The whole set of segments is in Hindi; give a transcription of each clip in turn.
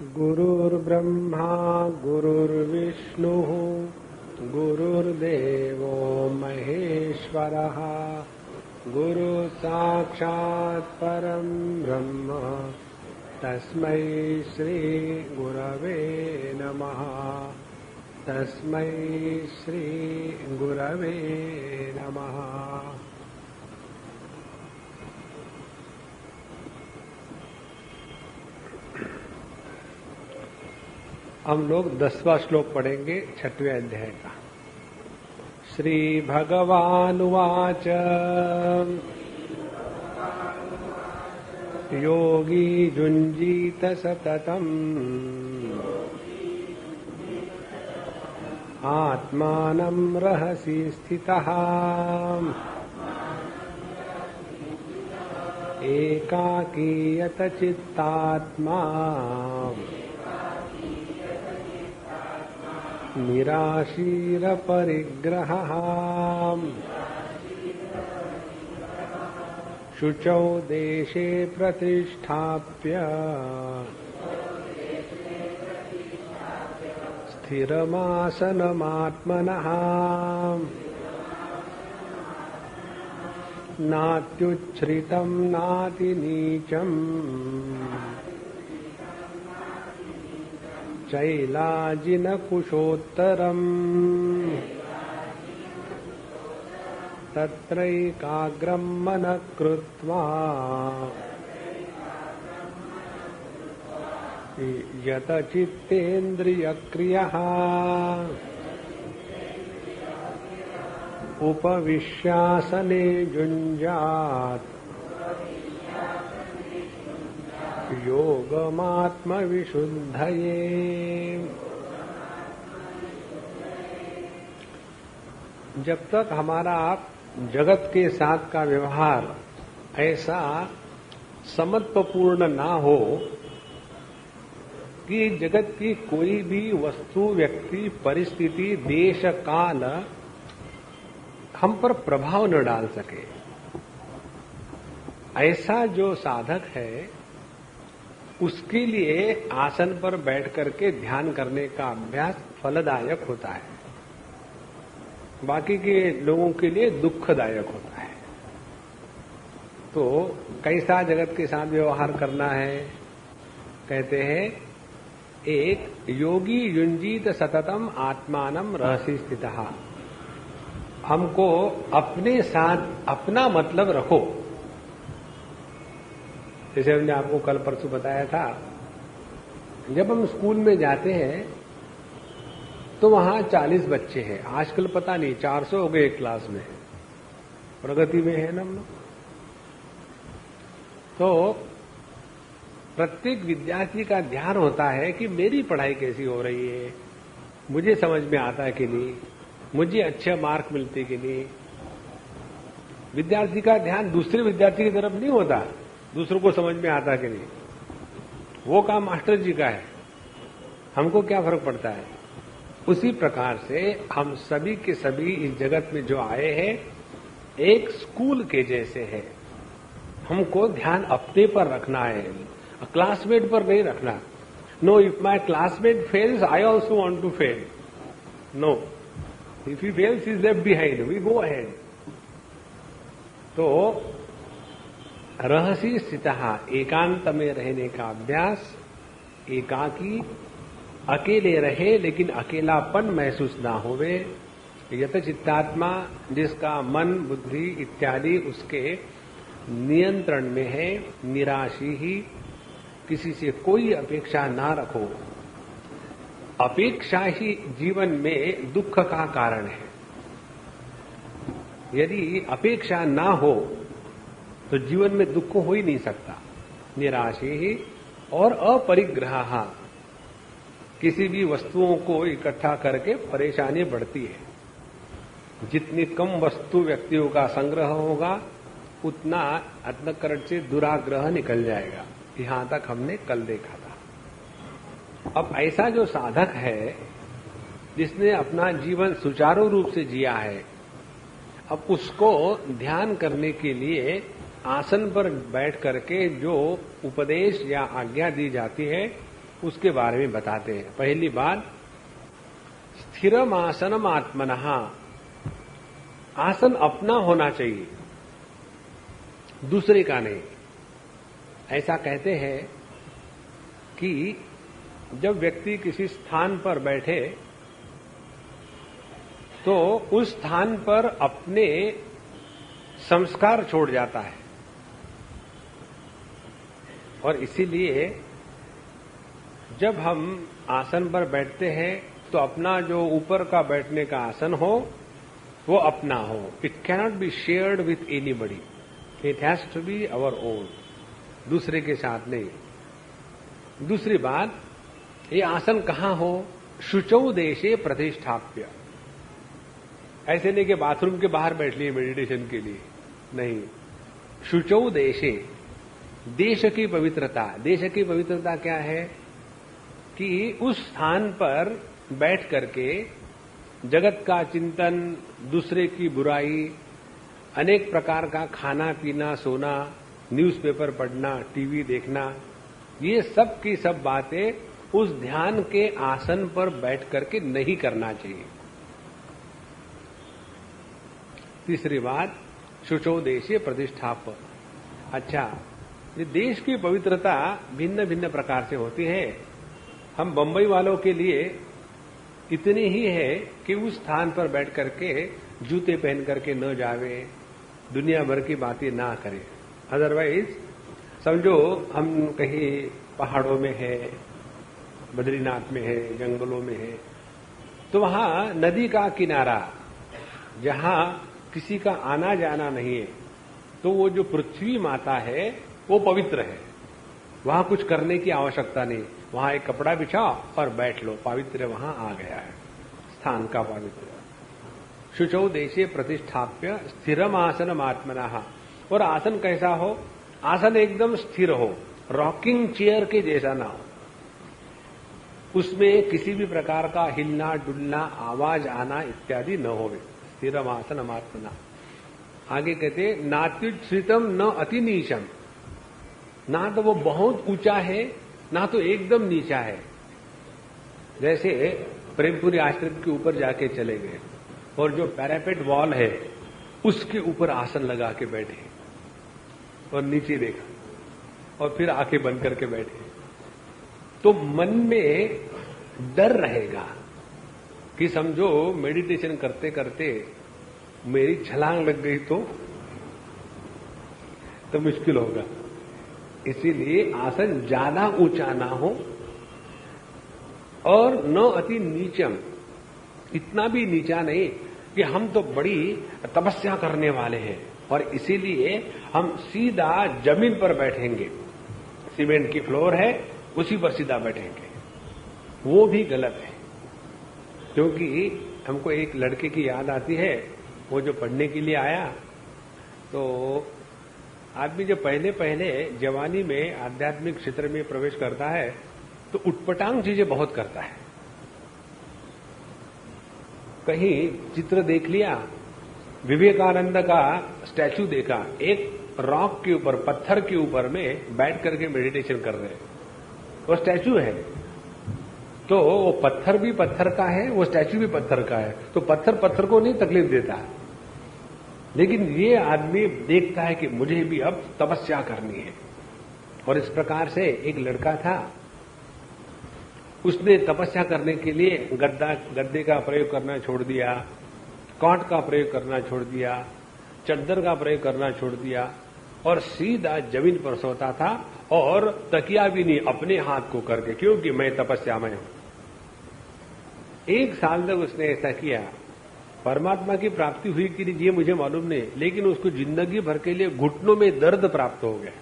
गुरुर्ब्रह्मा गुरुर्विष्णुः गुरुर्देवो महेश्वरः गुरुसाक्षात् परं ब्रह्म तस्मै श्री गुरवे नमः। तस्मै श्री गुरवे नमः। हम लोग 10वां श्लोक पढ़ेंगे 6वें अध्याय का। श्री भगवानुवाच योगी जुञ्जीत सततम् आत्मानं रहसि स्थितः एकाकीयत चित्तात्मा निराशीर परिग्रहः शुचौ देशे प्रतिष्ठाप्य स्थिरमासनमात्मनः नात्युच्छ्रितं नातिनीचं चैलाजिनकुशोत्तरम् तत्रैकाग्रं मनः कृत्वा यतचित्तेन्द्रियक्रियः उपविश्यासने युञ्जात् योगमात्मविशुद्धये। जब तक हमारा जगत के साथ का व्यवहार ऐसा समत्वपूर्ण ना हो कि जगत की कोई भी वस्तु, व्यक्ति, परिस्थिति, देश, काल हम पर प्रभाव न डाल सके, ऐसा जो साधक है उसके लिए आसन पर बैठ करके ध्यान करने का अभ्यास फलदायक होता है, बाकी के लोगों के लिए दुखदायक होता है। तो कैसा जगत के साथ व्यवहार करना है? कहते हैं एक योगी युंजीत सततम आत्मानं रहसि स्थितः। हमको अपने साथ अपना मतलब रखो। जैसे हमने आपको कल परसों बताया था, जब हम स्कूल में जाते हैं तो वहां 40 बच्चे हैं। आजकल पता नहीं 400 हो गए क्लास में, प्रगति में है ना हम लोग। तो प्रत्येक विद्यार्थी का ध्यान होता है कि मेरी पढ़ाई कैसी हो रही है, मुझे समझ में आता है कि नहीं, मुझे अच्छे मार्क मिलते कि नहीं। विद्यार्थी का ध्यान दूसरे विद्यार्थी की तरफ नहीं होता, दूसरों को समझ में आता कि नहीं, वो काम मास्टर जी का है, हमको क्या फर्क पड़ता है। उसी प्रकार से हम सभी के सभी इस जगत में जो आए हैं एक स्कूल के जैसे है। हमको ध्यान अपने पर रखना है, क्लासमेट पर नहीं रखना। No, if my classmate fails I also want to fail. No, if he fails is left behind, we go ahead. तो रहसि स्थितः, एकांत में रहने का अभ्यास, एकाकी, अकेले रहे लेकिन अकेलापन महसूस ना होवे। यत चित्तात्मा, जिसका मन, बुद्धि इत्यादि उसके नियंत्रण में है, निराशी ही, किसी से कोई अपेक्षा ना रखो। अपेक्षा ही जीवन में दुख का कारण है। यदि अपेक्षा ना हो तो जीवन में दुख हो ही नहीं सकता। निराशी ही और अपरिग्रह, किसी भी वस्तुओं को इकट्ठा करके परेशानी बढ़ती है। जितनी कम वस्तु व्यक्तियों का संग्रह होगा उतना अंतःकरण से दुराग्रह निकल जाएगा। यहां तक हमने कल देखा था। अब ऐसा जो साधक है जिसने अपना जीवन सुचारू रूप से जिया है, अब उसको ध्यान करने के लिए आसन पर बैठ करके जो उपदेश या आज्ञा दी जाती है उसके बारे में बताते हैं। पहली बात, स्थिरम आसनम आत्मनः, आसन अपना होना चाहिए, दूसरे का नहीं। ऐसा कहते हैं कि जब व्यक्ति किसी स्थान पर बैठे तो उस स्थान पर अपने संस्कार छोड़ जाता है, और इसीलिए जब हम आसन पर बैठते हैं तो अपना जो ऊपर का बैठने का आसन हो वो अपना हो। It cannot be shared with anybody, it has to be our own, दूसरे के साथ नहीं। दूसरी बात, ये आसन कहां हो? शुचौ देशे प्रतिष्ठाप्य। ऐसे नहीं कि बाथरूम के बाहर बैठ लिए मेडिटेशन के लिए, नहीं। शुचौ देशे, देश की पवित्रता। देश की पवित्रता क्या है कि उस स्थान पर बैठ करके जगत का चिंतन, दूसरे की बुराई, अनेक प्रकार का खाना पीना, सोना, न्यूज़पेपर पढ़ना, टीवी देखना, ये सब की सब बातें उस ध्यान के आसन पर बैठ करके नहीं करना चाहिए। तीसरी बात, शुचौ देशे प्रतिष्ठाप। अच्छा, ये देश की पवित्रता भिन्न भिन्न प्रकार से होती है। हम बंबई वालों के लिए इतनी ही है कि उस स्थान पर बैठ करके जूते पहन करके न जावे, दुनिया भर की बातें ना करें। अदरवाइज समझो हम कहीं पहाड़ों में है, बद्रीनाथ में है, जंगलों में है, तो वहां नदी का किनारा जहां किसी का आना जाना नहीं है, तो वो जो पृथ्वी माता है वो पवित्र है, वहां कुछ करने की आवश्यकता नहीं। वहां एक कपड़ा बिछाओ और बैठ लो, पवित्र वहां आ गया है, स्थान का पवित्र। शुचौ देशे प्रतिष्ठाप्य स्थिरम आसनम आत्मनः। और आसन कैसा हो? आसन एकदम स्थिर हो, रॉकिंग चेयर के जैसा ना हो, उसमें किसी भी प्रकार का हिलना डुलना, आवाज आना इत्यादि न हो। स्थिरम आसनम आत्मनः। आगे कहते, नात्युच्छ्रितम न अति नीचम, ना तो वो बहुत ऊंचा है ना तो एकदम नीचा है। जैसे प्रेमपुरी आश्रम के ऊपर जाके चले गए और जो पैरापेट वॉल है उसके ऊपर आसन लगा के बैठे और नीचे देखा और फिर आंखें बंद करके बैठे, तो मन में डर रहेगा कि समझो मेडिटेशन करते करते मेरी छलांग लग गई तो मुश्किल होगा। इसीलिए आसन ज्यादा ऊंचा ना हो और न अति नीचम, इतना भी नीचा नहीं कि हम तो बड़ी तपस्या करने वाले हैं और इसीलिए हम सीधा जमीन पर बैठेंगे, सीमेंट की फ्लोर है उसी पर सीधा बैठेंगे, वो भी गलत है। क्योंकि हमको एक लड़के की याद आती है, वो जो पढ़ने के लिए आया, तो आदमी जब पहले पहले जवानी में आध्यात्मिक क्षेत्र में प्रवेश करता है तो उटपटांग चीजें बहुत करता है। कहीं चित्र देख लिया, विवेकानंद का स्टैचू देखा, एक रॉक के ऊपर, पत्थर के ऊपर में बैठ करके मेडिटेशन कर रहे हैं, वो स्टैचू है, तो वो पत्थर भी पत्थर का है, वो स्टैचू भी पत्थर का है, तो पत्थर पत्थर को नहीं तकलीफ देता। लेकिन ये आदमी देखता है कि मुझे भी अब तपस्या करनी है। और इस प्रकार से एक लड़का था, उसने तपस्या करने के लिए गद्दे का प्रयोग करना छोड़ दिया, कॉट का प्रयोग करना छोड़ दिया, चद्दर का प्रयोग करना छोड़ दिया और सीधा जमीन पर सोता था और तकिया भी नहीं अपने हाथ को करके, क्योंकि मैं तपस्या में हूं। 1 साल तक उसने ऐसा किया। परमात्मा की प्राप्ति हुई कि नहीं ये मुझे मालूम नहीं, लेकिन उसको जिंदगी भर के लिए घुटनों में दर्द प्राप्त हो गया।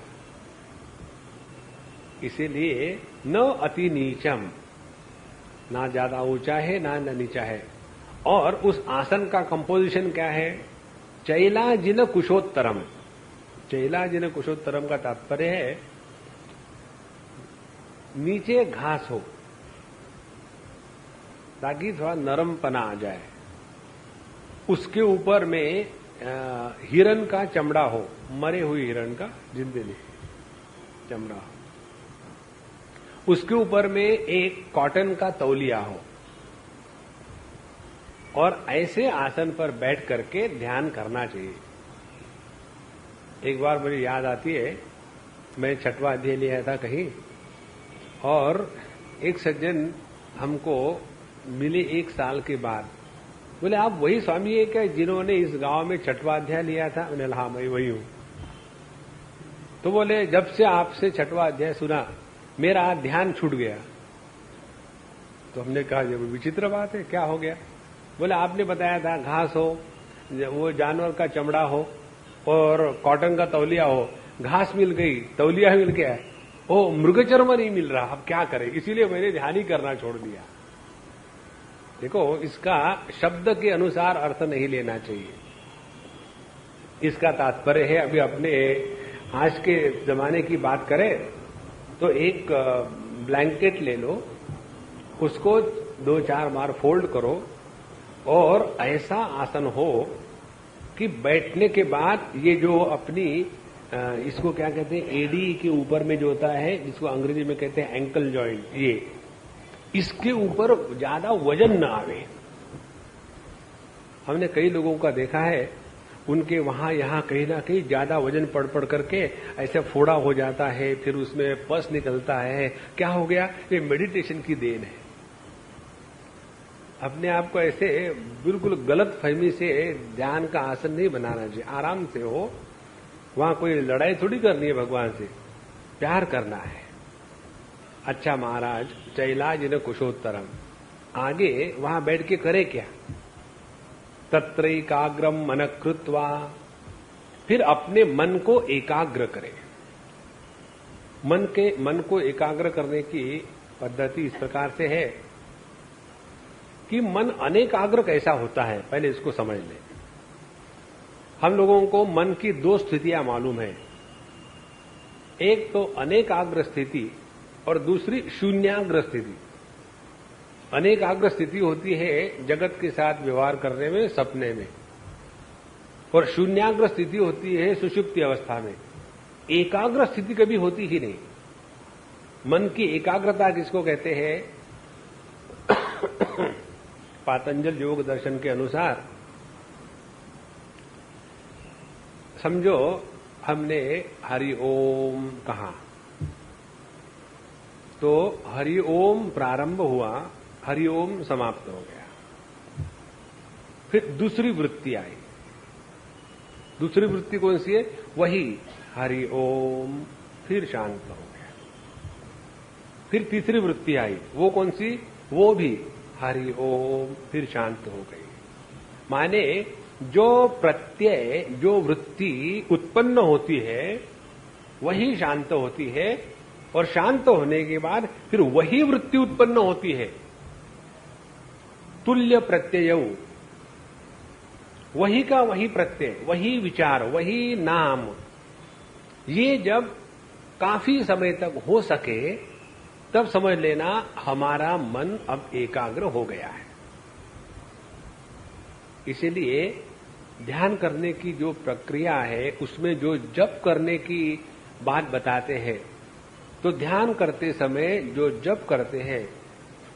इसीलिए न अति नीचम, ना ज्यादा ऊंचा है ना नीचा है। और उस आसन का कंपोजिशन क्या है? चैलाजिन कुशोत्तरम। चैलाजिन कुशोत्तरम का तात्पर्य है नीचे घास हो ताकि थोड़ा नरमपना आ जाए, उसके ऊपर में हिरण का चमड़ा हो, मरे हुए हिरण का, जिंदे नहीं, चमड़ा हो, उसके ऊपर में एक कॉटन का तौलिया हो और ऐसे आसन पर बैठ करके ध्यान करना चाहिए। एक बार मुझे याद आती है, मैं 6वां अध्याय लिया था कहीं, और एक सज्जन हमको मिले 1 साल के बाद, बोले आप वही स्वामी है क्या जिन्होंने इस गांव में 6वां अध्याय लिया था? मैंने हाँ मैं वही हूं। तो बोले जब से आपसे 6वां अध्याय सुना मेरा ध्यान छूट गया। तो हमने कहा ये विचित्र बात है, क्या हो गया? बोले आपने बताया था घास हो, वो जानवर का चमड़ा हो और कॉटन का तौलिया हो, घास मिल गई, तौलिया मिल गया, ओ मृगचर्म नहीं मिल रहा, अब क्या करें? इसीलिए मैंने ध्यान ही करना छोड़ दिया। देखो, इसका शब्द के अनुसार अर्थ नहीं लेना चाहिए। इसका तात्पर्य है, अभी अपने आज के जमाने की बात करें तो एक ब्लैंकेट ले लो, उसको 2-4 बार फोल्ड करो और ऐसा आसन हो कि बैठने के बाद ये जो अपनी इसको क्या कहते हैं, एडी के ऊपर में जो होता है जिसको अंग्रेजी में कहते हैं एंकल जॉइंट, ये इसके ऊपर ज्यादा वजन न आवे। हमने कई लोगों का देखा है, उनके वहां यहां कहीं ना कहीं ज्यादा वजन पड़ करके ऐसे फोड़ा हो जाता है, फिर उसमें पस निकलता है। क्या हो गया? ये मेडिटेशन की देन है। अपने आप को ऐसे बिल्कुल गलत फहमी से ध्यान का आसन नहीं बनाना चाहिए। आराम से हो, वहां कोई लड़ाई थोड़ी करनी है, भगवान से प्यार करना है। अच्छा महाराज, चैलाज न कुशोत्तरम, आगे वहां बैठ के करे क्या? तत्रैकाग्रम मन कृत्वा, फिर अपने मन को एकाग्र करे। मन को एकाग्र करने की पद्धति इस प्रकार से है कि मन अनेकाग्र कैसा होता है, पहले इसको समझ लें। हम लोगों को मन की 2 स्थितियां मालूम है, एक तो अनेकाग्र स्थिति और दूसरी शून्याग्र स्थिति। अनेकाग्र स्थिति होती है जगत के साथ व्यवहार करने में, सपने में, और शून्याग्र स्थिति होती है सुषुप्ति अवस्था में। एकाग्र स्थिति कभी होती ही नहीं। मन की एकाग्रता किसको कहते हैं? पातंजल योग दर्शन के अनुसार समझो हमने हरि ओम कहा, तो हरि ओम प्रारंभ हुआ, हरि ओम समाप्त हो गया। फिर दूसरी वृत्ति आई। दूसरी वृत्ति कौन सी है? वही हरि ओम, फिर शांत हो गया। फिर तीसरी वृत्ति आई, वो कौन सी? वो भी हरि ओम, फिर शांत हो गई। माने जो प्रत्यय, जो वृत्ति उत्पन्न होती है वही शांत होती है, और शांत होने के बाद फिर वही वृत्ति उत्पन्न होती है। तुल्य प्रत्यय, वही का वही प्रत्यय, वही विचार, वही नाम, ये जब काफी समय तक हो सके तब समझ लेना हमारा मन अब एकाग्र हो गया है। इसीलिए ध्यान करने की जो प्रक्रिया है उसमें जो जप करने की बात बताते हैं, तो ध्यान करते समय जो जप करते हैं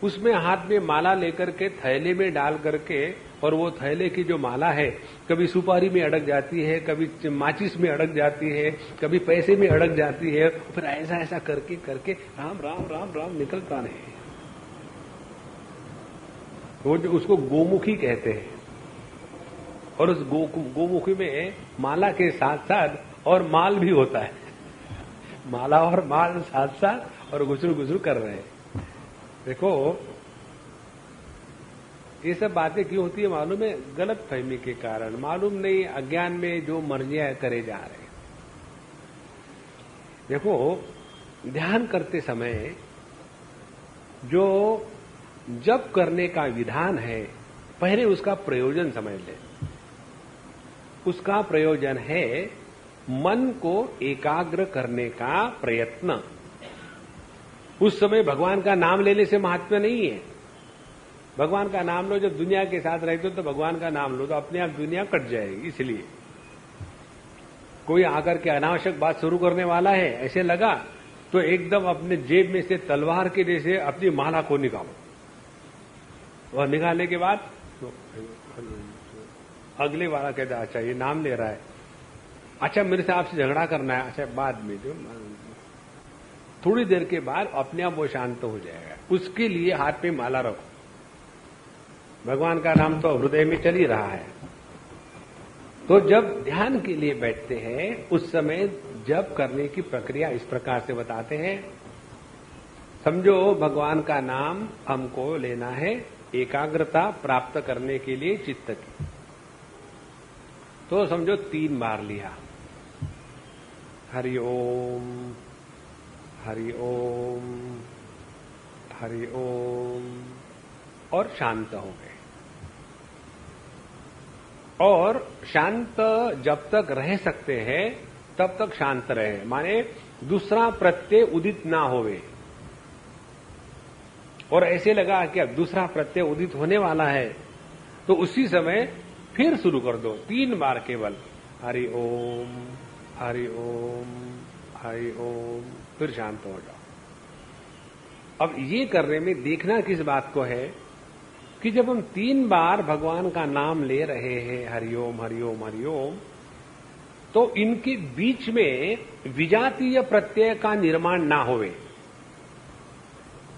उसमें हाथ में माला लेकर के थैले में डाल करके, और वो थैले की जो माला है कभी सुपारी में अड़क जाती है, कभी माचिस में अड़क जाती है, कभी पैसे में अड़क जाती है, फिर ऐसा ऐसा करके करके राम राम राम राम निकलता नहीं। वो जो उसको गोमुखी कहते हैं, और उस गोमुखी में माला के साथ साथ और माल भी होता है। माला और माल साथ साथ और गुजर गुजर कर रहे हैं। देखो ये सब बातें क्यों होती है मालूम है? गलत फहमी के कारण, मालूम नहीं, अज्ञान में जो मर्जियां करे जा रहे हैं। देखो ध्यान करते समय जो जप करने का विधान है, पहले उसका प्रयोजन समझ लें। उसका प्रयोजन है मन को एकाग्र करने का प्रयत्न। उस समय भगवान का नाम लेने से महात्मा नहीं है। भगवान का नाम लो, जब दुनिया के साथ रहते हो तो भगवान का नाम लो, तो अपने आप दुनिया कट जाएगी। इसलिए कोई आकर के अनावश्यक बात शुरू करने वाला है, ऐसे लगा तो एकदम अपने जेब में से तलवार के जैसे अपनी माला को निकालो, और निकालने के बाद तो अगले वाला कहता अच्छा ये नाम ले रहा है, अच्छा मेरे से आपसे झगड़ा करना है, अच्छा बाद में जो थोड़ी देर के बाद अपने आप वो शांत हो जाएगा। उसके लिए हाथ में माला रखो, भगवान का नाम तो हृदय में चल ही रहा है। तो जब ध्यान के लिए बैठते हैं उस समय जप करने की प्रक्रिया इस प्रकार से बताते हैं। समझो भगवान का नाम हमको लेना है एकाग्रता प्राप्त करने के लिए चित्त की, तो समझो 3 बार लिया, हरि ओम हरि ओम हरि ओम, और शांत हो गए। और शांत जब तक रह सकते हैं तब तक शांत रहे, माने दूसरा प्रत्यय उदित ना होवे। और ऐसे लगा कि अब दूसरा प्रत्यय उदित होने वाला है तो उसी समय फिर शुरू कर दो 3 बार केवल, हरि ओम हरि ओम हरि ओम, फिर शांत हो जाओ। अब ये करने में देखना किस बात को है कि जब हम 3 बार भगवान का नाम ले रहे हैं हरिओम हरिओम हरिओम, तो इनके बीच में विजातीय प्रत्यय का निर्माण ना होवे।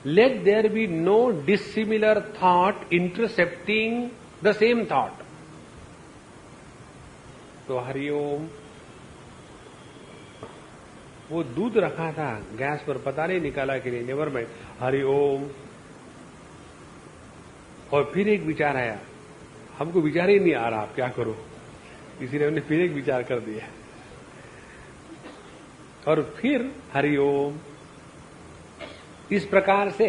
Let there be no dissimilar thought intercepting the same thought. तो हरिओम, वो दूध रखा था गैस पर, पता नहीं निकाला कि नहीं, नेवर माइंड, हरिओम। और फिर एक विचार आया, हमको विचार ही नहीं आ रहा, आप क्या करो, इसीलिए हमने फिर एक विचार कर दिया, और फिर हरिओम। इस प्रकार से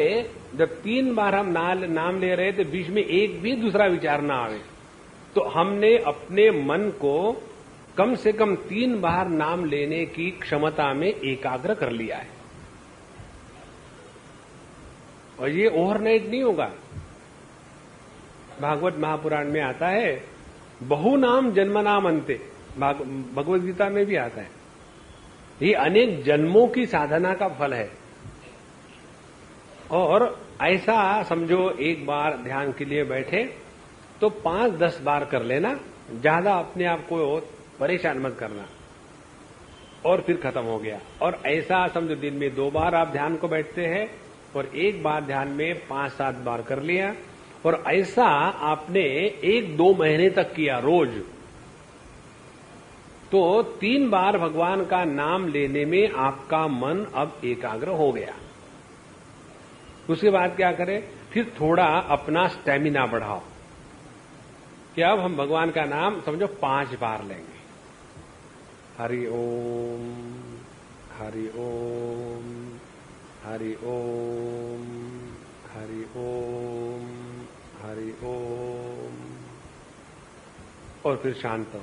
जब 3 बार हम नाम ले रहे थे, बीच में एक भी दूसरा विचार ना आवे, तो हमने अपने मन को कम से कम 3 बार नाम लेने की क्षमता में एकाग्र कर लिया है। और ये ओवरनाइट नहीं होगा। भागवत महापुराण में आता है, बहु नाम जन्म नाम अंते, भगवत गीता में भी आता है। ये अनेक जन्मों की साधना का फल है। और ऐसा समझो एक बार ध्यान के लिए बैठे तो 5-10 बार कर लेना, ज्यादा अपने आप को परेशान मत करना, और फिर खत्म हो गया। और ऐसा समझो दिन में 2 बार आप ध्यान को बैठते हैं और 1 बार ध्यान में 5-7 बार कर लिया, और ऐसा आपने 1-2 महीने तक किया रोज, तो 3 बार भगवान का नाम लेने में आपका मन अब एकाग्र हो गया। उसके बाद क्या करें, फिर थोड़ा अपना स्टेमिना बढ़ाओ कि अब हम भगवान का नाम समझो 5 बार लेंगे, हरि ओम हरि ओम हरि ओम हरि ओम हरि ओम, और फिर शांत हो।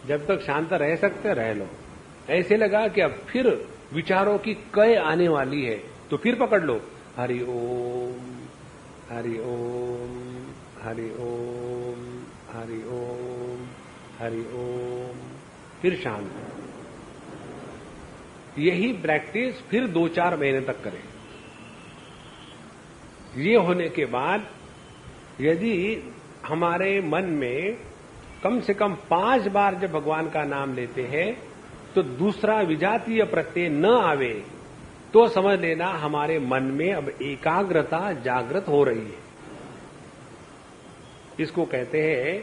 जब तक शांत रह सकते रह लो। ऐसे लगा कि अब फिर विचारों की कय आने वाली है तो फिर पकड़ लो, हरि ओम हरि ओम हरि ओम हरि ओम हरि ओम, फिर शांत। यही प्रैक्टिस फिर 2-4 महीने तक करें। ये होने के बाद यदि हमारे मन में कम से कम 5 बार जब भगवान का नाम लेते हैं तो दूसरा विजातीय प्रत्यय न आवे, तो समझ लेना हमारे मन में अब एकाग्रता जागृत हो रही है। इसको कहते हैं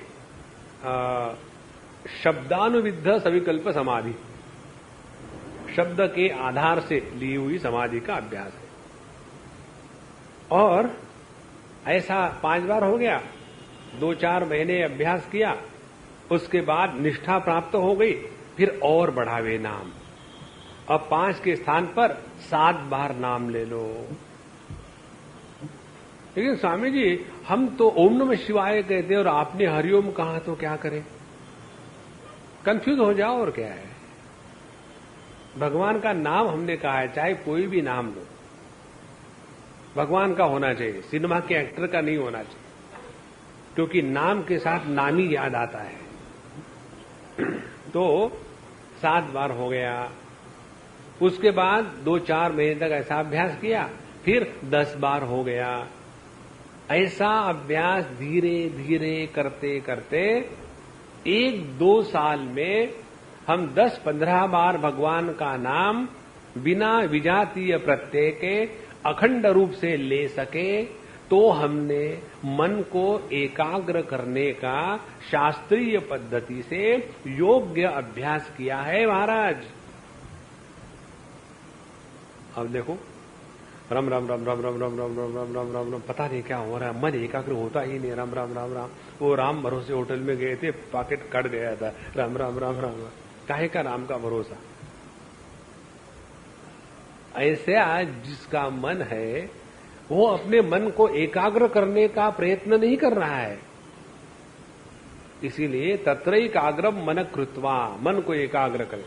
शब्दानुविद्ध सविकल्प समाधि। शब्द के आधार से ली हुई समाधि का अभ्यास है। और ऐसा 5 बार हो गया, 2-4 महीने अभ्यास किया, उसके बाद निष्ठा प्राप्त हो गई, फिर और बढ़ावे नाम। अब 5 के स्थान पर 7 बार नाम ले लो। लेकिन स्वामी जी हम तो ओम नमः शिवाय कहते हैं और आपने हरिओम कहा, तो क्या करें? कंफ्यूज हो जाओ, और क्या है। भगवान का नाम हमने कहा है, चाहे कोई भी नाम लो, भगवान का होना चाहिए, सिनेमा के एक्टर का नहीं होना चाहिए, क्योंकि नाम के साथ नाम ही याद आता है। तो 7 बार हो गया, उसके बाद 2-4 महीने तक ऐसा अभ्यास किया, फिर 10 बार हो गया। ऐसा अभ्यास धीरे धीरे करते करते 1-2 साल में हम 10-15 बार भगवान का नाम बिना विजातीय प्रत्यय के अखंड रूप से ले सके, तो हमने मन को एकाग्र करने का शास्त्रीय पद्धति से योग्य अभ्यास किया है महाराज। अब देखो, राम राम राम राम राम राम राम राम राम राम राम राम, पता नहीं क्या हो रहा है, मन एकाग्र होता ही नहीं। राम राम राम राम। वो राम भरोसे होटल में गए थे, पॉकेट कट गया था। राम राम राम राम। काहे का राम का भरोसा? ऐसे आज जिसका मन है वो अपने मन को एकाग्र करने का प्रयत्न नहीं कर रहा है। इसीलिए तत्रैकाग्रम मन कृत्वा, मन को एकाग्र करें।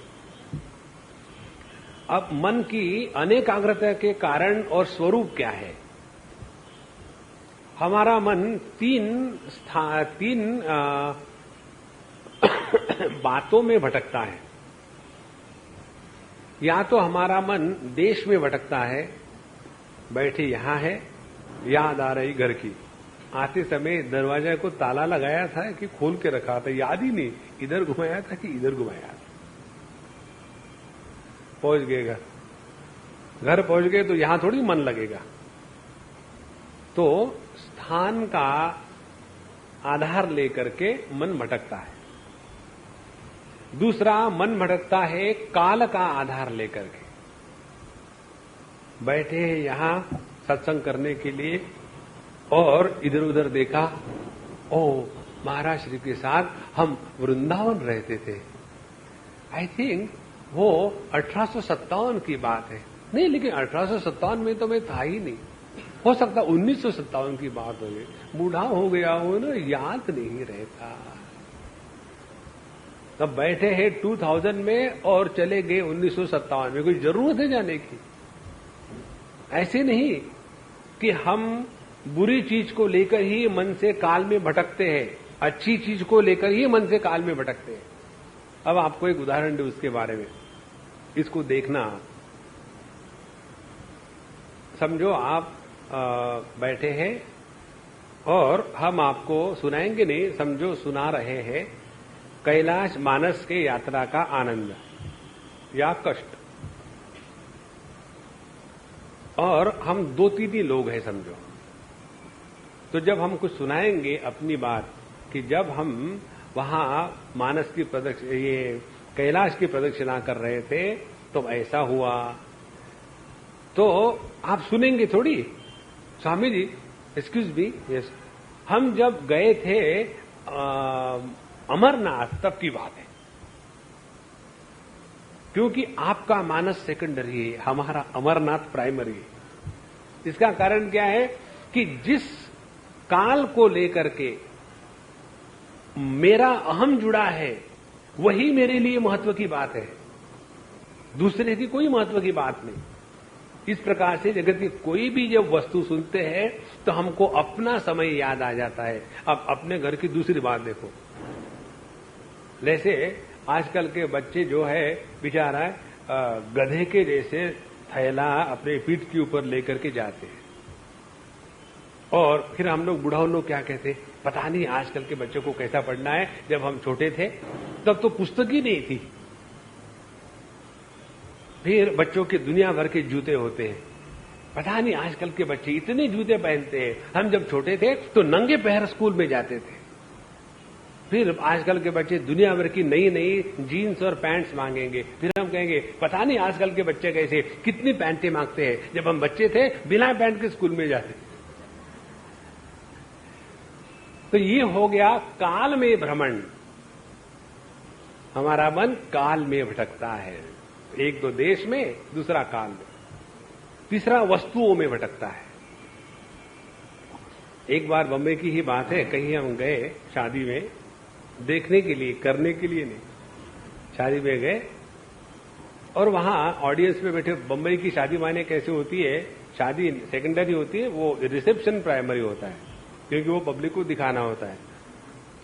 अब मन की अनेकाग्रता के कारण और स्वरूप क्या है? हमारा मन तीन बातों में भटकता है। या तो हमारा मन देश में भटकता है, बैठे यहां है, याद आ रही घर की, आते समय दरवाजा को ताला लगाया था कि खोल के रखा था, याद ही नहीं, इधर घुमाया था कि इधर घुमाया था। पहुंच गए घर पहुंच गए तो यहां थोड़ी मन लगेगा। तो स्थान का आधार लेकर के मन भटकता है। दूसरा, मन भटकता है काल का आधार लेकर के। बैठे हैं यहां सत्संग करने के लिए और इधर उधर देखा, ओ महाराज श्री के साथ हम वृंदावन रहते थे। आई थिंक वो 1857 की बात है। नहीं, लेकिन 1857 में तो मैं था ही नहीं। हो सकता 1957 की बात होगी। बूढ़ा हो गया हो ना, याद नहीं रहता। तब बैठे हैं 2000 में और चले गए 1957 में। कोई जरूरत है जाने की? ऐसे नहीं कि हम बुरी चीज को लेकर ही मन से काल में भटकते हैं, अच्छी चीज को लेकर ही मन से काल में भटकते हैं। अब आपको एक उदाहरण दूं उसके बारे में, इसको देखना। समझो आप बैठे हैं और हम आपको सुनाएंगे नहीं, समझो सुना रहे हैं कैलाश मानस के यात्रा का आनंद या कष्ट, और हम 2-3 ही लोग हैं समझो। तो जब हम कुछ सुनाएंगे अपनी बात कि जब हम वहां मानस की ये कैलाश की प्रदक्षिणा कर रहे थे तो ऐसा हुआ, तो आप सुनेंगे थोड़ी, Swami ji excuse me, yes, हम जब गए थे अमरनाथ तब की बात है। क्योंकि आपका मानस सेकेंडरी है, हमारा अमरनाथ प्राइमरी है। इसका कारण क्या है कि जिस काल को लेकर के मेरा अहम जुड़ा है वही मेरे लिए महत्व की बात है, दूसरे की कोई महत्व की बात नहीं। इस प्रकार से जगत की कोई भी जब वस्तु सुनते हैं तो हमको अपना समय याद आ जाता है। अब अपने घर की दूसरी बात देखो, जैसे आजकल के बच्चे जो है बेचारा गधे के जैसे थैला अपने पीठ के ऊपर लेकर के जाते हैं, और फिर हम लोग बुढ़ाओ लोग क्या कहते, पता नहीं आजकल के बच्चों को कैसा पढ़ना है। जब हम छोटे थे तब तो पुस्तक ही नहीं थी। फिर बच्चों के दुनिया भर के जूते होते हैं, पता नहीं आजकल के बच्चे इतने जूते पहनते हैं। हम जब छोटे थे तो नंगे पैर स्कूल में जाते थे। फिर आजकल के बच्चे दुनिया भर की नई नई जीन्स और पैंट्स मांगेंगे। फिर हम कहेंगे पता नहीं आजकल के बच्चे कैसे कितनी पैंटें मांगते हैं। जब हम बच्चे थे बिना पैंट के स्कूल में जाते। तो ये हो गया काल में भ्रमण। हमारा मन काल में भटकता है, एक तो देश में, दूसरा काल में, तीसरा वस्तुओं में भटकता है। एक बार बम्बई की ही बात है, कहीं हम गए शादी में देखने के लिए, करने के लिए नहीं, शादी में गए और वहां ऑडियंस में बैठे। बम्बई की शादी माने कैसे होती है, शादी सेकेंडरी होती है, वो रिसेप्शन प्राइमरी होता है, क्योंकि वो पब्लिक को दिखाना होता है।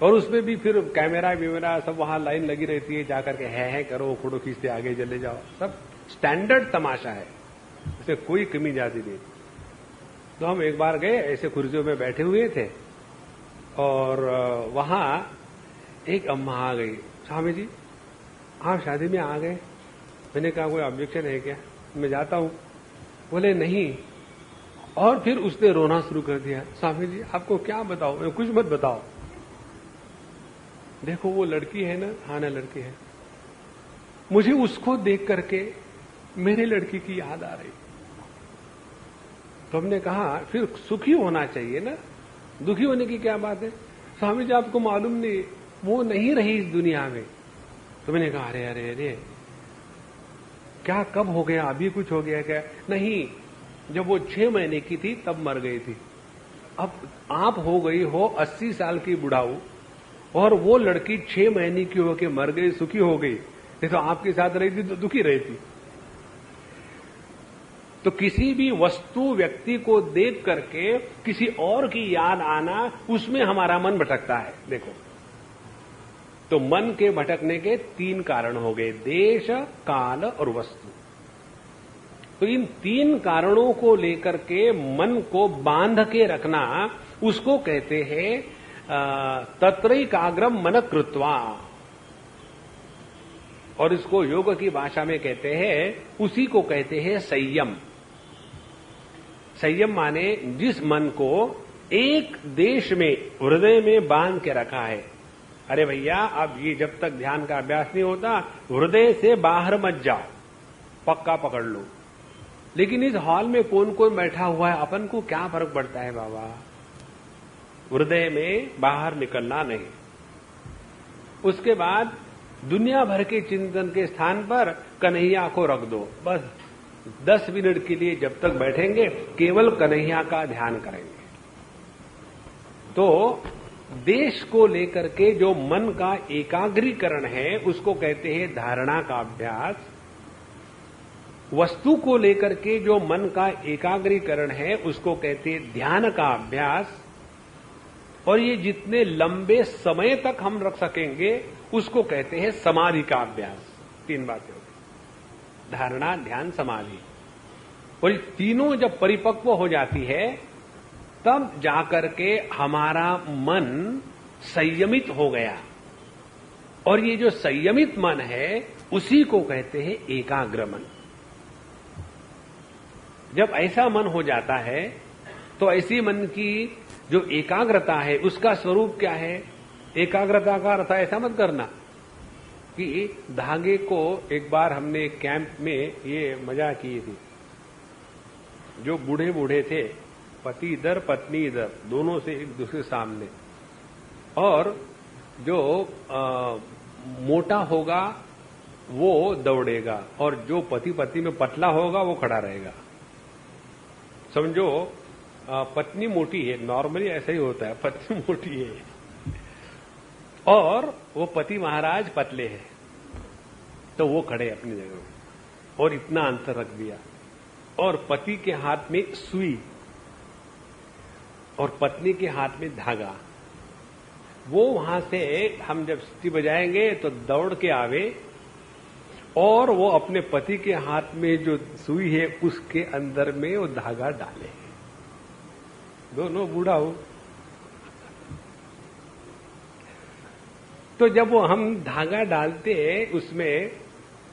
और उसमें भी फिर कैमरा सब वहां लाइन लगी रहती है, जाकर के है करो, फोटो खींचते आगे चले जाओ, सब स्टैंडर्ड तमाशा है, इसमें कोई कमी ज्यादा नहीं। तो हम एक बार गए, ऐसे कुर्सियों में बैठे हुए थे और वहां एक अम्मा आ गई, स्वामी जी आप शादी में आ गए। मैंने कहा कोई ऑब्जेक्शन है क्या, मैं जाता हूं। बोले नहीं, और फिर उसने रोना शुरू कर दिया। स्वामी जी आपको क्या बताओ, कुछ मत बताओ। देखो वो लड़की है ना, हाँ ना लड़की है, मुझे उसको देख करके मेरे लड़की की याद आ रही। तो हमने कहा फिर सुखी होना चाहिए ना, दुखी होने की क्या बात है। स्वामी जी आपको मालूम नहीं, वो नहीं रही इस दुनिया में। तो मैंने कहा अरे अरे अरे क्या, कब हो गया, अभी कुछ हो गया क्या? नहीं, जब वो 6 महीने की थी तब मर गई थी। अब आप हो गई हो 80 साल की बुढ़ाऊ और वो लड़की 6 महीने की होके मर गई, सुखी हो गई। नहीं तो आपके साथ रही थी तो दुखी रही थी। तो किसी भी वस्तु व्यक्ति को देख करके किसी और की याद आना, उसमें हमारा मन भटकता है। देखो, तो मन के भटकने के 3 कारण हो गए, देश, काल और वस्तु। तो इन 3 कारणों को लेकर के मन को बांध के रखना, उसको कहते हैं तत्रैकाग्रम मन कृत्वा, और इसको योग की भाषा में कहते हैं, उसी को कहते हैं संयम। संयम माने जिस मन को एक देश में, हृदय में बांध के रखा है। अरे भैया अब ये जब तक ध्यान का अभ्यास नहीं होता, हृदय से बाहर मत जाओ, पक्का पकड़ लो। लेकिन इस हॉल में कौन कोई बैठा हुआ है, अपन को क्या फर्क पड़ता है बाबा, हृदय में बाहर निकलना नहीं। उसके बाद दुनिया भर के चिंतन के स्थान पर कन्हैया को रख दो, बस 10 मिनट के लिए जब तक बैठेंगे केवल कन्हैया का ध्यान करेंगे। तो देश को लेकर के जो मन का एकाग्रीकरण है उसको कहते हैं धारणा का अभ्यास। वस्तु को लेकर के जो मन का एकाग्रीकरण है उसको कहते हैं ध्यान का अभ्यास। और ये जितने लंबे समय तक हम रख सकेंगे उसको कहते हैं समाधि का अभ्यास। 3 बातें होती, धारणा, ध्यान, समाधि। और ये तीनों जब परिपक्व हो जाती है तब जाकर के हमारा मन संयमित हो गया। और ये जो संयमित मन है उसी को कहते हैं एकाग्र मन। जब ऐसा मन हो जाता है तो ऐसी मन की जो एकाग्रता है उसका स्वरूप क्या है। एकाग्रता का अर्थ ऐसा मत करना कि धागे को, एक बार हमने कैंप में ये मजा की थी, जो बूढ़े बूढ़े थे, पति इधर पत्नी इधर, दोनों से एक दूसरे सामने, और जो मोटा होगा वो दौड़ेगा और जो पति पत्नी में पतला होगा वो खड़ा रहेगा। समझो पत्नी मोटी है, नॉर्मली ऐसा ही होता है, पत्नी मोटी है और वो पति महाराज पतले हैं, तो वो खड़े अपनी जगह में और इतना अंतर रख दिया। और पति के हाथ में सुई और पत्नी के हाथ में धागा। वो वहां से हम जब सीटी बजाएंगे तो दौड़ के आवे और वो अपने पति के हाथ में जो सुई है उसके अंदर में वो धागा डाले। दोनों बूढ़ा हो। तो जब वो हम धागा डालते उसमें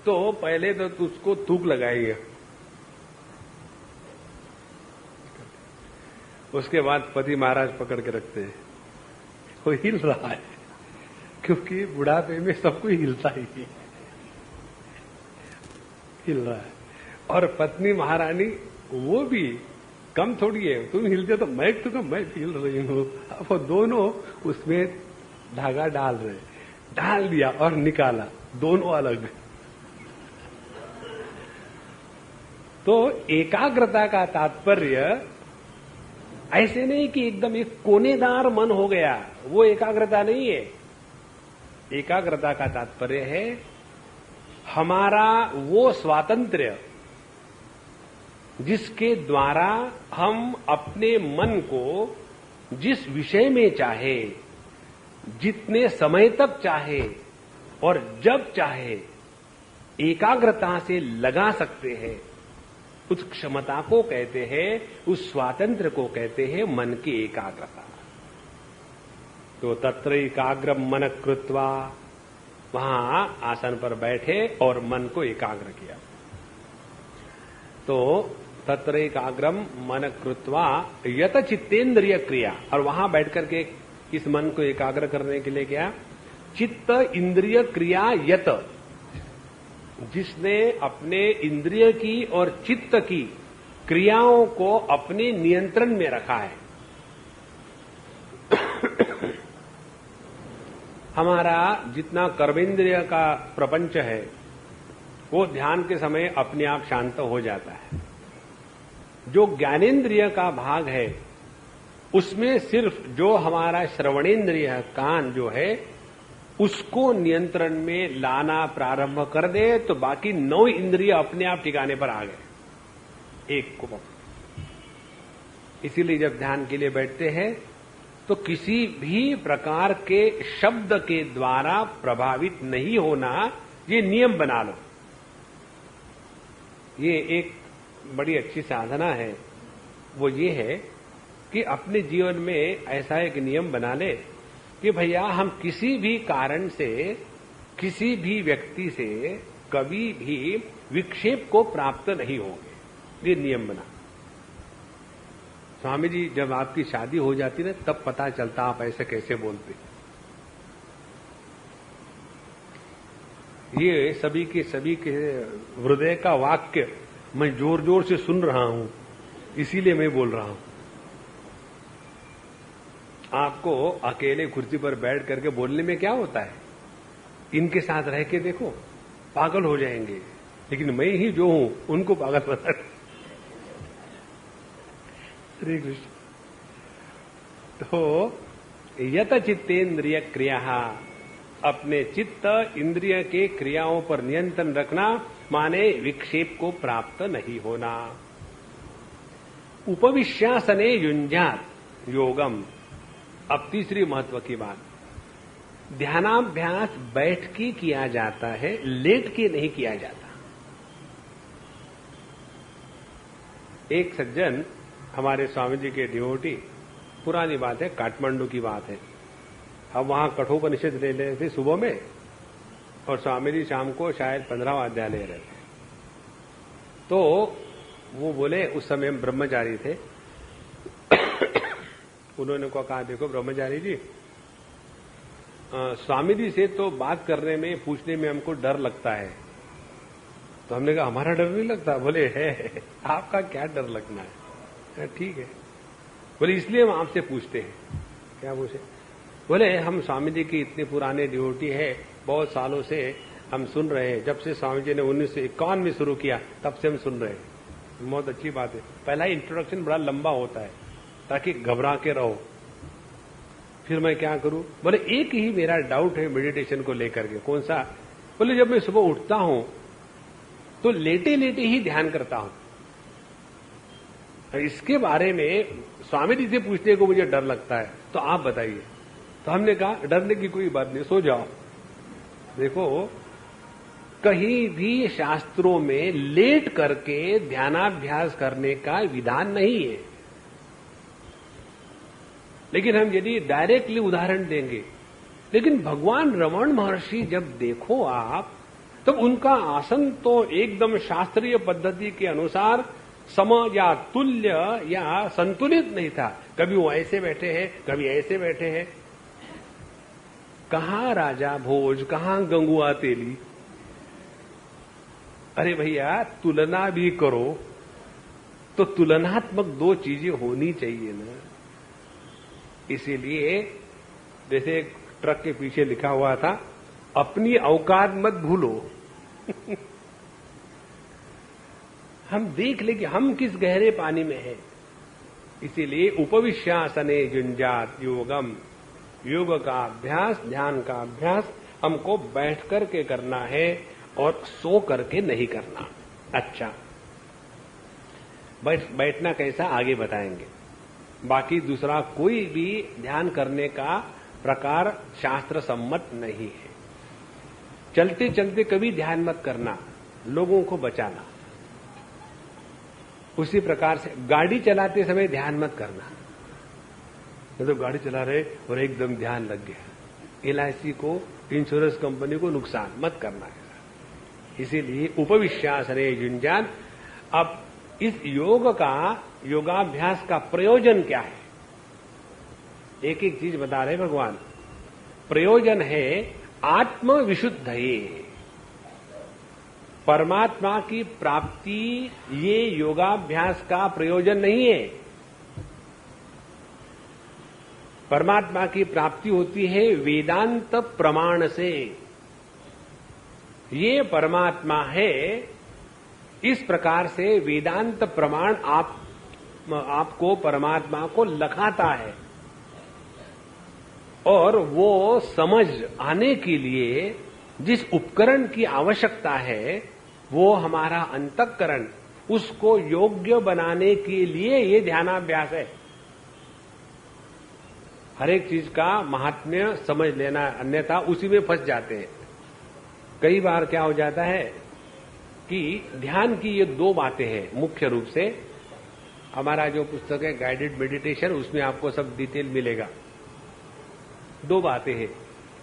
तो पहले तो उसको थूक लगाएंगे, उसके बाद पति महाराज पकड़ के रखते हैं। वो हिल रहा है क्योंकि बुढ़ापे में सब कोई हिलता ही है, हिल रहा है। और पत्नी महारानी वो भी कम थोड़ी है, तुम हिलते तो मैं हिल रही हूं। अब वो दोनों उसमें धागा डाल रहे, डाल दिया और निकाला, दोनों अलग। तो एकाग्रता का तात्पर्य ऐसे नहीं कि एकदम एक कोनेदार मन हो गया, वो एकाग्रता नहीं है। एकाग्रता का तात्पर्य है हमारा वो स्वातंत्र्य जिसके द्वारा हम अपने मन को जिस विषय में चाहे, जितने समय तक चाहे और जब चाहे एकाग्रता से लगा सकते हैं, उस क्षमता को कहते हैं, उस स्वातंत्र्य को कहते हैं मन की एकाग्रता। तो तत्र एकाग्रम मन कृत्वा, वहां आसन पर बैठे और मन को एकाग्र किया। तो तत्र एकाग्रम मन कृत्वा यत चित्तेन्द्रिय क्रिया, और वहां बैठ करके इस मन को एकाग्र करने के लिए क्या, चित्त इंद्रिय क्रिया यत, जिसने अपने इंद्रिय की और चित्त की क्रियाओं को अपने नियंत्रण में रखा है। हमारा जितना कर्मेंद्रिय का प्रपंच है वो ध्यान के समय अपने आप शांत हो जाता है। जो ज्ञानेन्द्रिय का भाग है उसमें सिर्फ जो हमारा श्रवणेन्द्रिय कान जो है उसको नियंत्रण में लाना प्रारंभ कर दे तो बाकी 9 इंद्रिय अपने आप ठिकाने पर आ गए एक को। इसीलिए जब ध्यान के लिए बैठते हैं तो किसी भी प्रकार के शब्द के द्वारा प्रभावित नहीं होना, ये नियम बना लो। ये एक बड़ी अच्छी साधना है। वो ये है कि अपने जीवन में ऐसा एक नियम बना ले कि भैया हम किसी भी कारण से, किसी भी व्यक्ति से कभी भी विक्षेप को प्राप्त नहीं होंगे। ये नियम बना। स्वामी जी, जब आपकी शादी हो जाती ना तब पता चलता आप ऐसे कैसे बोलते। ये सभी के हृदय का वाक्य मैं जोर जोर से सुन रहा हूं, इसीलिए मैं बोल रहा हूं। आपको अकेले कुर्सी पर बैठ करके बोलने में क्या होता है, इनके साथ रह के देखो पागल हो जाएंगे, लेकिन मैं ही जो हूं उनको पागल बना। श्री कृष्ण। तो यत चित्तेन्द्रिय क्रिया, अपने चित्त इंद्रिय के क्रियाओं पर नियंत्रण रखना माने विक्षेप को प्राप्त नहीं होना। उपविश्यासने युञ्जात योगम। अब तीसरी महत्व की बात, ध्यानाभ्यास बैठ के किया जाता है, लेट के नहीं किया जाता। एक सज्जन हमारे स्वामी जी के डिवोटी, पुरानी बात है, काठमांडू की बात है, हम वहां कठोपनिषद ले रहे थे सुबह में और स्वामी जी शाम को शायद 15वां अध्याय ले रहे थे। तो वो बोले, उस समय हम ब्रह्मचारी थे, उन्होंने को कहा देखो ब्रह्मचारी जी, स्वामी जी से तो बात करने में, पूछने में हमको डर लगता है। तो हमने कहा हमारा डर नहीं लगता। बोले है, आपका क्या डर लगना है। ठीक है। बोले इसलिए हम आपसे पूछते हैं। क्या पूछे? बोले हम स्वामी जी की इतने पुराने डिवोटी है, बहुत सालों से हम सुन रहे हैं, जब से स्वामी जी ने 1951 में शुरू किया तब से हम सुन रहे हैं। बहुत अच्छी बात है। पहला इंट्रोडक्शन बड़ा लंबा होता है ताकि घबरा के रहो। फिर मैं क्या करूं? बोले एक ही मेरा डाउट है मेडिटेशन को लेकर के। कौन सा? बोले जब मैं सुबह उठता हूं तो लेटे लेटे ही ध्यान करता हूं, इसके बारे में स्वामी जी से पूछने को मुझे डर लगता है, तो आप बताइए। तो हमने कहा डरने की कोई बात नहीं, सो जाओ। देखो कहीं भी शास्त्रों में लेट करके ध्यानाभ्यास करने का विधान नहीं है। लेकिन हम यदि डायरेक्टली उदाहरण देंगे, लेकिन भगवान रमण महर्षि जब देखो आप, तो उनका आसन तो एकदम शास्त्रीय पद्धति के अनुसार सम या तुल्य या संतुलित नहीं था। कभी वो ऐसे बैठे हैं, कभी ऐसे बैठे हैं। कहां राजा भोज, कहां गंगुआ तेली। अरे भैया तुलना भी करो तो तुलनात्मक 2 चीजें होनी चाहिए ना। इसीलिए जैसे ट्रक के पीछे लिखा हुआ था, अपनी औकात मत भूलो। हम देख ले कि हम किस गहरे पानी में हैं। इसीलिए उपविश्यासने युञ्जात योगम, योग का अभ्यास, ध्यान का अभ्यास हमको बैठ करके करना है और सो करके नहीं करना। अच्छा, बैठना कैसा आगे बताएंगे। बाकी दूसरा कोई भी ध्यान करने का प्रकार शास्त्र सम्मत नहीं है। चलते चलते कभी ध्यान मत करना। लोगों को बचाना। उसी प्रकार से गाड़ी चलाते समय ध्यान मत करना। तो गाड़ी चला रहे और एकदम ध्यान लग गया, एलआईसी को, इंश्योरेंस कंपनी को नुकसान मत करना है। इसीलिए उपविश्यासने युञ्जान। अब इस योग का, योगाभ्यास का प्रयोजन क्या है? एक एक चीज बता रहे भगवान। प्रयोजन है आत्म विशुद्धये, परमात्मा की प्राप्ति। ये योगाभ्यास का प्रयोजन नहीं है। परमात्मा की प्राप्ति होती है वेदांत प्रमाण से। ये परमात्मा है, इस प्रकार से वेदांत प्रमाण आपको परमात्मा को लखाता है। और वो समझ आने के लिए जिस उपकरण की आवश्यकता है वो हमारा अंतःकरण, उसको योग्य बनाने के लिए ये ध्यानाभ्यास है। हर एक चीज का महात्म्य समझ लेना, अन्यथा उसी में फंस जाते हैं। कई बार क्या हो जाता है कि ध्यान की ये दो बातें हैं मुख्य रूप से। हमारा जो पुस्तक है गाइडेड मेडिटेशन, उसमें आपको सब डिटेल मिलेगा। दो बातें हैं।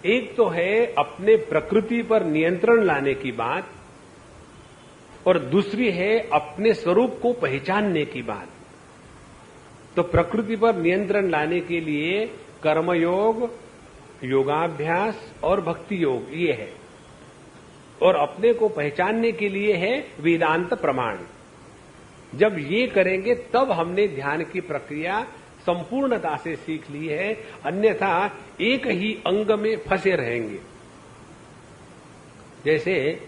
एक तो है अपने प्रकृति पर नियंत्रण लाने की बात, और दूसरी है अपने स्वरूप को पहचानने की बात। तो प्रकृति पर नियंत्रण लाने के लिए कर्मयोग, योगाभ्यास और भक्ति योग ये है, और अपने को पहचानने के लिए है वेदांत प्रमाण। जब ये करेंगे तब हमने ध्यान की प्रक्रिया संपूर्णता से सीख ली है, अन्यथा एक ही अंग में फंसे रहेंगे। जैसे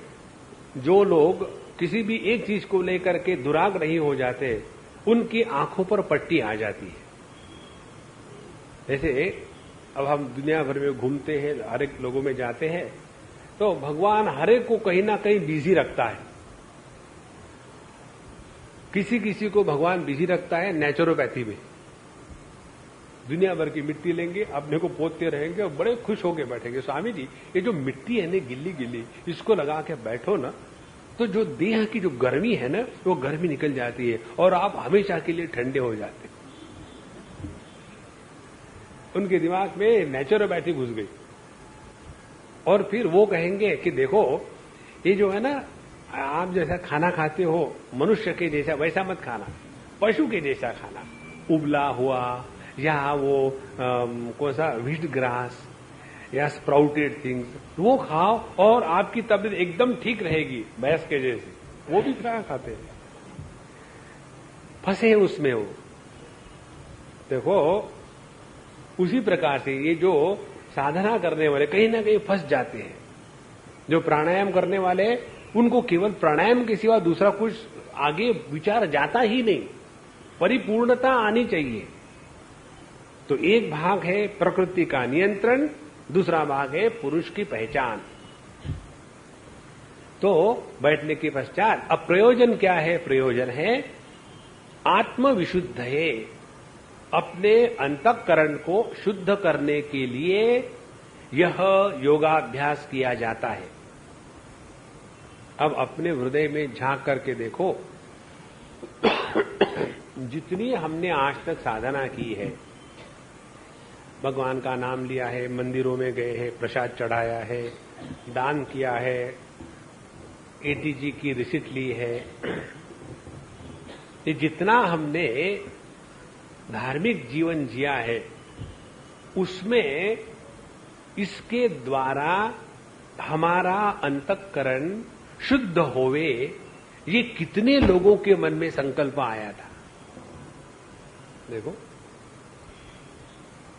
जो लोग किसी भी एक चीज को लेकर के दुराग्रही हो जाते, उनकी आंखों पर पट्टी आ जाती है। जैसे अब हम दुनिया भर में घूमते हैं, हर एक लोगों में जाते हैं, तो भगवान हर एक को कहीं ना कहीं बिजी रखता है। किसी किसी को भगवान बिजी रखता है नेचुरोपैथी में। दुनिया भर की मिट्टी लेंगे, अपने को पोतते रहेंगे और बड़े खुश होकर बैठेंगे। स्वामी जी, ये जो मिट्टी है ना, गिल्ली गिल्ली, इसको लगा के बैठो ना, तो जो देह की जो गर्मी है ना, वो गर्मी निकल जाती है और आप हमेशा के लिए ठंडे हो जाते। उनके दिमाग में नेचुरोपैथी घुस गई। और फिर वो कहेंगे कि देखो, ये जो है ना, आप जैसा खाना खाते हो मनुष्य के जैसा वैसा मत खाना, पशु के जैसा खाना, उबला हुआ या वो कौन सा व्हीट ग्रास या स्प्राउटेड थिंग्स, वो खाओ और आपकी तबीयत एकदम ठीक रहेगी, भैंस के जैसे। वो भी क्या खाते हैं, फंसे हैं उसमें वो। देखो, उसी प्रकार से ये जो साधना करने वाले कहीं ना कहीं फंस जाते हैं। जो प्राणायाम करने वाले, उनको केवल प्राणायाम के सिवा दूसरा कुछ आगे विचार जाता ही नहीं। परिपूर्णता आनी चाहिए। तो एक भाग है प्रकृति का नियंत्रण, दूसरा भाग है पुरुष की पहचान। तो बैठने के पश्चात अब प्रयोजन क्या है? प्रयोजन है आत्मविशुद्ध है। अपने अंतःकरण को शुद्ध करने के लिए यह योगाभ्यास किया जाता है। अब अपने हृदय में झांक करके देखो, जितनी हमने आज तक साधना की है, भगवान का नाम लिया है, मंदिरों में गए हैं, प्रसाद चढ़ाया है, दान किया है, एटीजी की रिसीट ली है, ये जितना हमने धार्मिक जीवन जिया है, उसमें इसके द्वारा हमारा अंतःकरण शुद्ध होवे, ये कितने लोगों के मन में संकल्प आया था। देखो,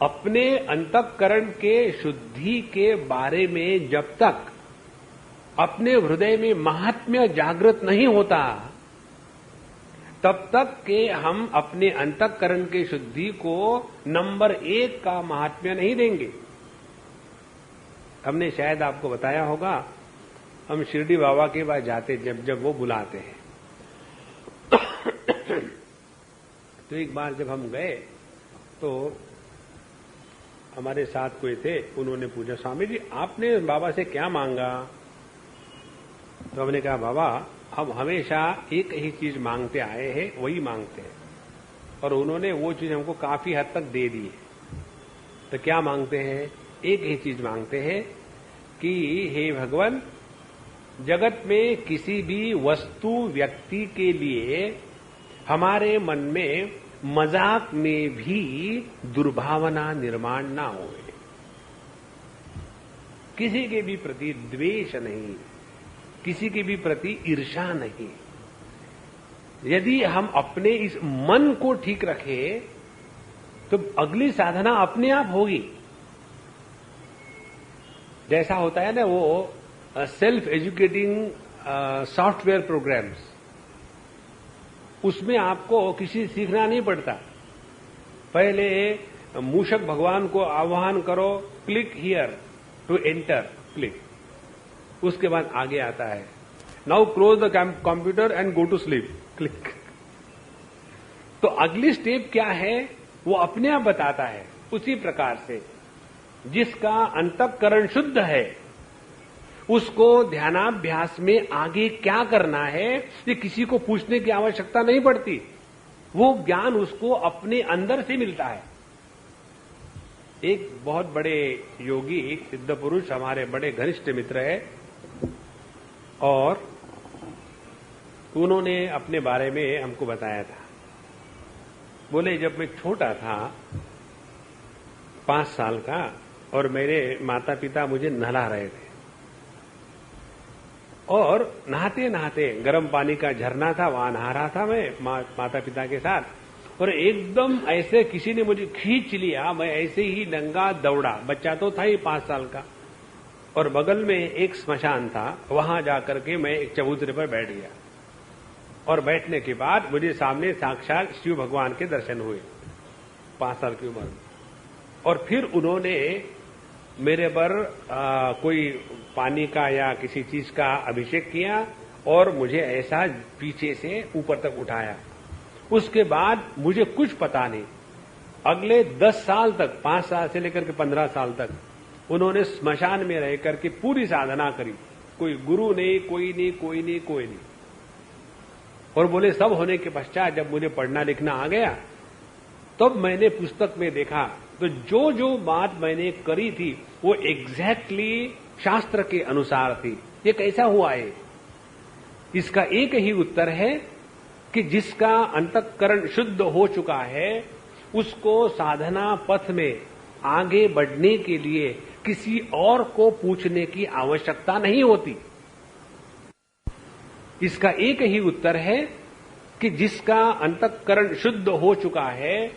अपने अंतःकरण के शुद्धि के बारे में जब तक अपने हृदय में महात्म्य जागृत नहीं होता, तब तक के हम अपने अंतःकरण के शुद्धि को नंबर 1 का महात्म्य नहीं देंगे। हमने शायद आपको बताया होगा, हम शिरडी बाबा के पास जाते जब वो बुलाते हैं। तो एक बार जब हम गए तो हमारे साथ कोई थे, उन्होंने पूछा, स्वामी जी आपने बाबा से क्या मांगा? तो हमने कहा बाबा हम हमेशा एक ही चीज मांगते आए हैं, वही मांगते हैं, और उन्होंने वो चीज हमको काफी हद तक दे दी है। तो क्या मांगते हैं? एक ही चीज मांगते हैं कि हे भगवान, जगत में किसी भी वस्तु व्यक्ति के लिए हमारे मन में मजाक में भी दुर्भावना निर्माण ना हो, किसी के भी प्रति द्वेष नहीं, किसी के भी प्रति ईर्ष्या नहीं। यदि हम अपने इस मन को ठीक रखें तो अगली साधना अपने आप होगी। जैसा होता है ना वो सेल्फ एजुकेटिंग सॉफ्टवेयर प्रोग्राम्स, उसमें आपको किसी सीखना नहीं पड़ता। पहले मूषक भगवान को आह्वान करो, click here to enter, click, उसके बाद आगे आता है now close the computer and go to sleep, click. तो अगली स्टेप क्या है वो अपने आप बताता है। उसी प्रकार से जिसका अंतःकरण शुद्ध है उसको ध्यानाभ्यास में आगे क्या करना है ये किसी को पूछने की आवश्यकता नहीं पड़ती, वो ज्ञान उसको अपने अंदर से मिलता है। एक बहुत बड़े योगी सिद्ध पुरुष हमारे बड़े घनिष्ठ मित्र है, और उन्होंने अपने बारे में हमको बताया था। बोले जब मैं छोटा था 5 साल का, और मेरे माता पिता मुझे नहला रहे थे, और नहाते नहाते गर्म पानी का झरना था, वहां नहा रहा था मैं माता पिता के साथ, और एकदम ऐसे किसी ने मुझे खींच लिया, मैं ऐसे ही नंगा दौड़ा। बच्चा तो था ही 5 साल का, और बगल में एक स्मशान था, वहां जाकर के मैं एक चबूतरे पर बैठ गया, और बैठने के बाद मुझे सामने साक्षात शिव भगवान के दर्शन हुए 5 साल की उम्र में। और फिर उन्होंने मेरे पर कोई पानी का या किसी चीज का अभिषेक किया, और मुझे ऐसा पीछे से ऊपर तक उठाया। उसके बाद मुझे कुछ पता नहीं, अगले 10 साल तक, 5 साल से लेकर के 15 साल तक उन्होंने स्मशान में रह करके पूरी साधना करी। कोई गुरु नहीं, कोई नहीं, कोई नहीं, कोई नहीं। और बोले सब होने के पश्चात जब मुझे पढ़ना लिखना आ गया, तब मैंने पुस्तक में देखा तो जो जो बात मैंने करी थी वो एग्जैक्टली शास्त्र के अनुसार थी। ये कैसा हुआ है? इसका एक ही उत्तर है कि जिसका अंतःकरण शुद्ध हो चुका है उसको साधना पथ में आगे बढ़ने के लिए किसी और को पूछने की आवश्यकता नहीं होती। इसका एक ही उत्तर है कि जिसका अंतःकरण शुद्ध हो चुका है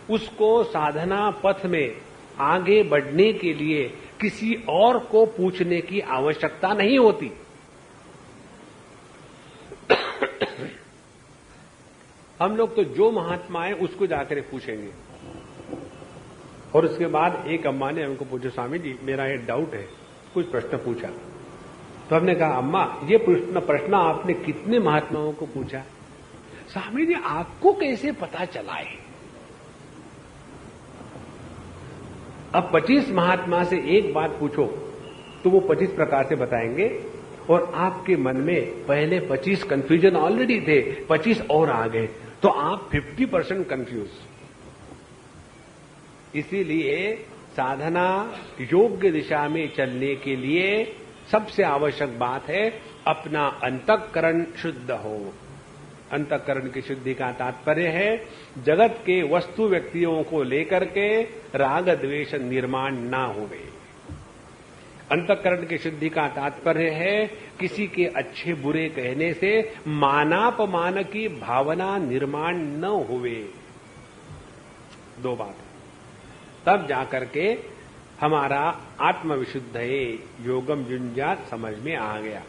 उसको साधना पथ में आगे बढ़ने के लिए किसी और को पूछने की आवश्यकता नहीं होती। हम लोग तो जो महात्मा है उसको जाकर पूछेंगे। और उसके बाद एक अम्मा ने हमको पूछा, स्वामी जी मेरा ये डाउट है, कुछ प्रश्न पूछा। तो हमने कहा अम्मा ये प्रश्न आपने कितने महात्माओं को पूछा? स्वामी जी आपको कैसे पता चला है? अब 25 महात्मा से एक बात पूछो तो वो 25 प्रकार से बताएंगे, और आपके मन में पहले 25 कंफ्यूजन ऑलरेडी थे, 25 और आ गए, तो आप 50% कंफ्यूज। इसीलिए साधना योग्य दिशा में चलने के लिए सबसे आवश्यक बात है अपना अंतःकरण शुद्ध हो। अंतःकरण की शुद्धि का तात्पर्य है जगत के वस्तु व्यक्तियों को लेकर के राग द्वेष निर्माण ना होवे। अंतःकरण की शुद्धि का तात्पर्य है किसी के अच्छे बुरे कहने से मानापमान की भावना निर्माण न होवे। 2 बात, तब जाकर के हमारा आत्मविशुद्ध योगम जुंजात समझ में आ गया।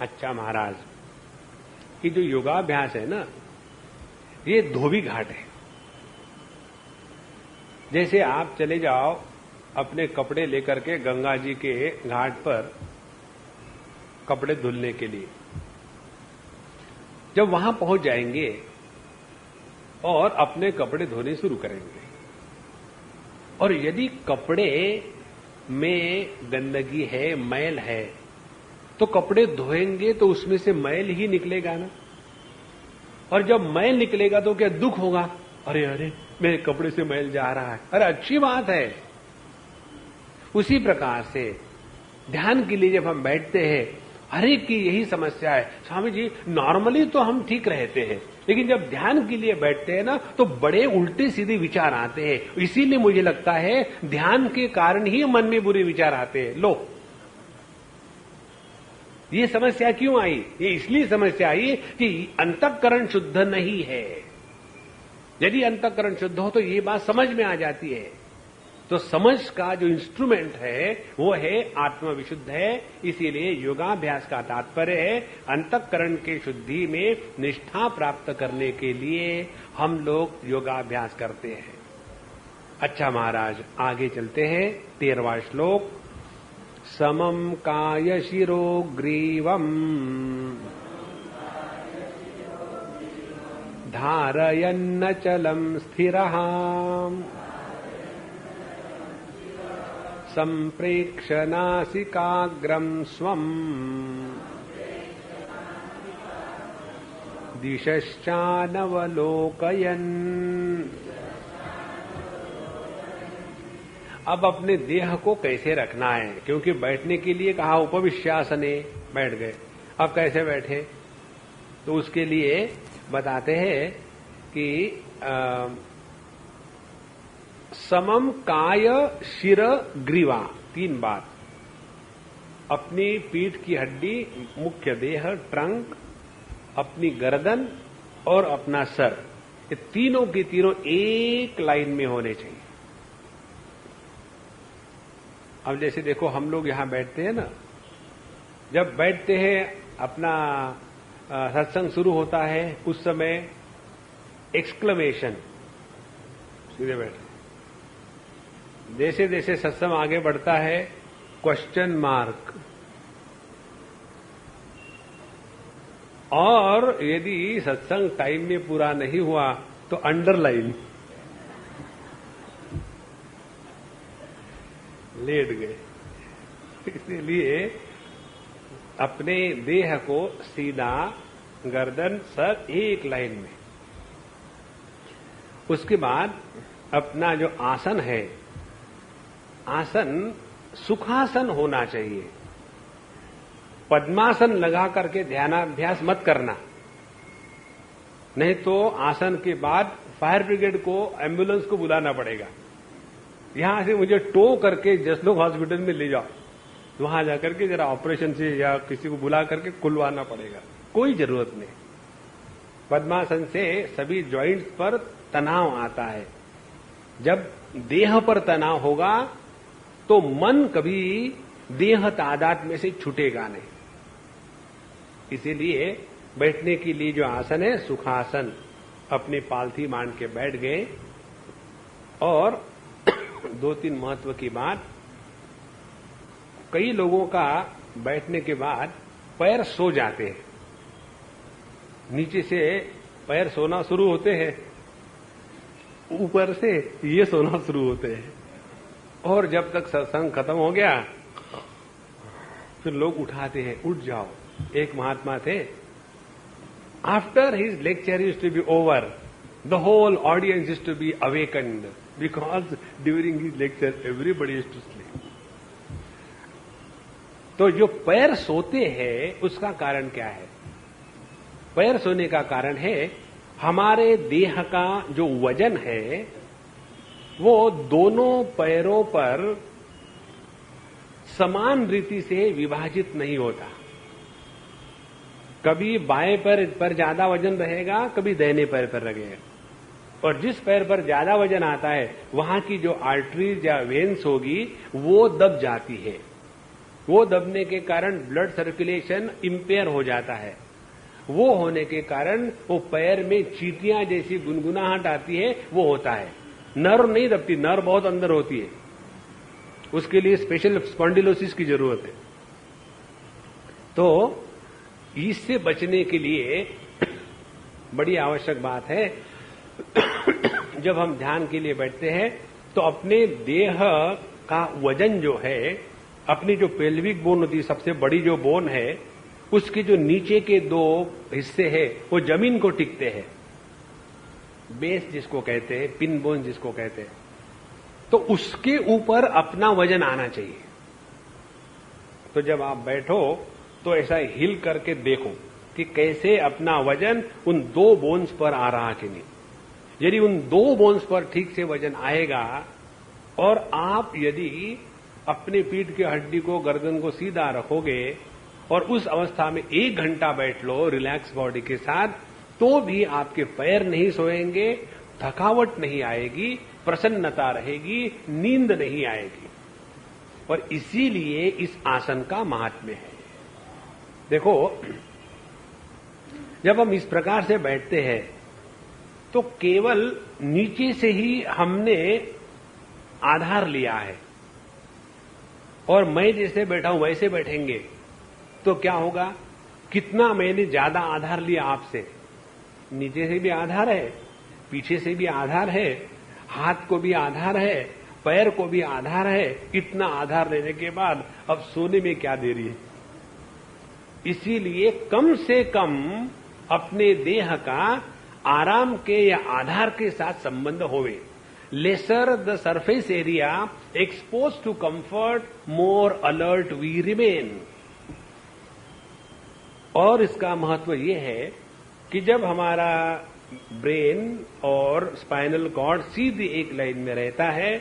अच्छा महाराज, ये जो योगाभ्यास है ना, ये धोबी घाट है। जैसे आप चले जाओ अपने कपड़े लेकर के गंगा जी के घाट पर कपड़े धुलने के लिए, जब वहां पहुंच जाएंगे और अपने कपड़े धोने शुरू करेंगे, और यदि कपड़े में गंदगी है, मैल है, तो कपड़े धोएंगे तो उसमें से मैल ही निकलेगा ना, और जब मैल निकलेगा तो क्या दुख होगा, अरे अरे मेरे कपड़े से मैल जा रहा है, अरे अच्छी बात है। उसी प्रकार से ध्यान के लिए जब हम बैठते हैं, हर एक की यही समस्या है, स्वामी जी नॉर्मली तो हम ठीक रहते हैं, लेकिन जब ध्यान के लिए बैठते हैं ना तो बड़े उल्टे सीधे विचार आते हैं। इसीलिए मुझे लगता है ध्यान के कारण ही मन में बुरे विचार आते हैं। लो, ये समस्या क्यों आई? ये इसलिए समस्या आई कि अंतःकरण शुद्ध नहीं है। यदि अंतःकरण शुद्ध हो तो ये बात समझ में आ जाती है। तो समझ का जो इंस्ट्रूमेंट है वो है आत्मविशुद्ध है। इसीलिए योगाभ्यास का तात्पर्य है अंतःकरण के शुद्धि में निष्ठा प्राप्त करने के लिए हम लोग योगाभ्यास करते हैं। अच्छा महाराज, आगे चलते हैं। 13वां श्लोक। समम काय शिरो ग्रीवम धारयन्नचलं स्थिरः संप्रेक्ष्य नासिकाग्रं स्वम् दिशश्चानवलोकयन्। अब अपने देह को कैसे रखना है, क्योंकि बैठने के लिए कहा उपविश्यासने, बैठ गए। अब कैसे बैठे, तो उसके लिए बताते हैं कि समम काय शिर ग्रीवा, 3 बात। अपनी पीठ की हड्डी, मुख्य देह, ट्रंक, अपनी गर्दन और अपना सर, ये तीनों की तीनों एक लाइन में होने चाहिए। अब जैसे देखो हम लोग यहां बैठते हैं ना, जब बैठते हैं अपना सत्संग शुरू होता है उस समय एक्सक्लेमेशन, सीधे बैठे। जैसे जैसे सत्संग आगे बढ़ता है क्वेश्चन मार्क, और यदि सत्संग टाइम में पूरा नहीं हुआ तो अंडरलाइन, लेट गए। इसलिए अपने देह को सीधा, गर्दन, सर एक लाइन में। उसके बाद अपना जो आसन है, आसन सुखासन होना चाहिए। पद्मासन लगा करके ध्यानाभ्यास मत करना, नहीं तो आसन के बाद फायर ब्रिगेड को, एम्बुलेंस को बुलाना पड़ेगा। यहां से मुझे टो करके जसलोक हॉस्पिटल में ले जाओ, वहां जाकर के जरा ऑपरेशन से या किसी को बुला करके खुलवाना पड़ेगा, कोई जरूरत नहीं। पद्मासन से सभी जॉइंट्स पर तनाव आता है। जब देह पर तनाव होगा तो मन कभी देह तादाद में से छूटेगा नहीं। इसीलिए बैठने के लिए जो आसन है सुखासन, अपनी पालथी मान के बैठ गए। और 2-3 महत्व की बात, कई लोगों का बैठने के बाद पैर सो जाते हैं, नीचे से पैर सोना शुरू होते हैं, ऊपर से ये सोना शुरू होते हैं, और जब तक सत्संग खत्म हो गया फिर लोग उठाते हैं, उठ जाओ। एक महात्मा थे, after his lecture used to be over, the whole audience used to be awakened, because during his lecture everybody used to sleep. तो जो पैर सोते हैं उसका कारण क्या है? पैर सोने का कारण है हमारे देह का जो वजन है वो दोनों पैरों पर समान रीति से विभाजित नहीं होता। कभी बाएं पैर पर ज्यादा वजन रहेगा, कभी दाहिने पैर पर रहेगा, और जिस पैर पर ज्यादा वजन आता है वहां की जो आर्टरीज या वेन्स होगी वो दब जाती है। वो दबने के कारण ब्लड सर्कुलेशन इंपेयर हो जाता है। वो होने के कारण वो पैर में चींटियां जैसी गुनगुनाहट आती है, वो होता है। नर्व नहीं दबती, नर्व बहुत अंदर होती है, उसके लिए स्पेशल स्पॉन्डिलोसिस की जरूरत है। तो इससे बचने के लिए बड़ी आवश्यक बात है, जब हम ध्यान के लिए बैठते हैं तो अपने देह का वजन जो है अपनी जो पेल्विक बोन होती है, सबसे बड़ी जो बोन है, उसके जो नीचे के दो हिस्से हैं वो जमीन को टिकते हैं, बेस जिसको कहते हैं, पिन बोन जिसको कहते हैं, तो उसके ऊपर अपना वजन आना चाहिए। तो जब आप बैठो तो ऐसा हिल करके देखो कि कैसे अपना वजन उन दो बोन्स पर आ रहा कि नहीं। यदि उन दो बोन्स पर ठीक से वजन आएगा और आप यदि अपने पीठ की हड्डी को, गर्दन को सीधा रखोगे और उस अवस्था में 1 घंटा बैठ लो रिलैक्स बॉडी के साथ, तो भी आपके पैर नहीं सोएंगे, थकावट नहीं आएगी, प्रसन्नता रहेगी, नींद नहीं आएगी। और इसीलिए इस आसन का महात्म्य है। देखो, जब हम इस प्रकार से बैठते हैं तो केवल नीचे से ही हमने आधार लिया है, और मैं जैसे बैठा हूं वैसे बैठेंगे तो क्या होगा? कितना मैंने ज्यादा आधार लिया आपसे? नीचे से भी आधार है, पीछे से भी आधार है, हाथ को भी आधार है, पैर को भी आधार है। इतना आधार लेने के बाद अब सोने में क्या देरी है? इसीलिए कम से कम अपने देह का आराम के या आधार के साथ संबंध होवे। Lesser the surface area expose to comfort, more alert we remain. और इसका महत्व यह है कि जब हमारा ब्रेन और स्पाइनल कॉर्ड सीधी एक लाइन में रहता है,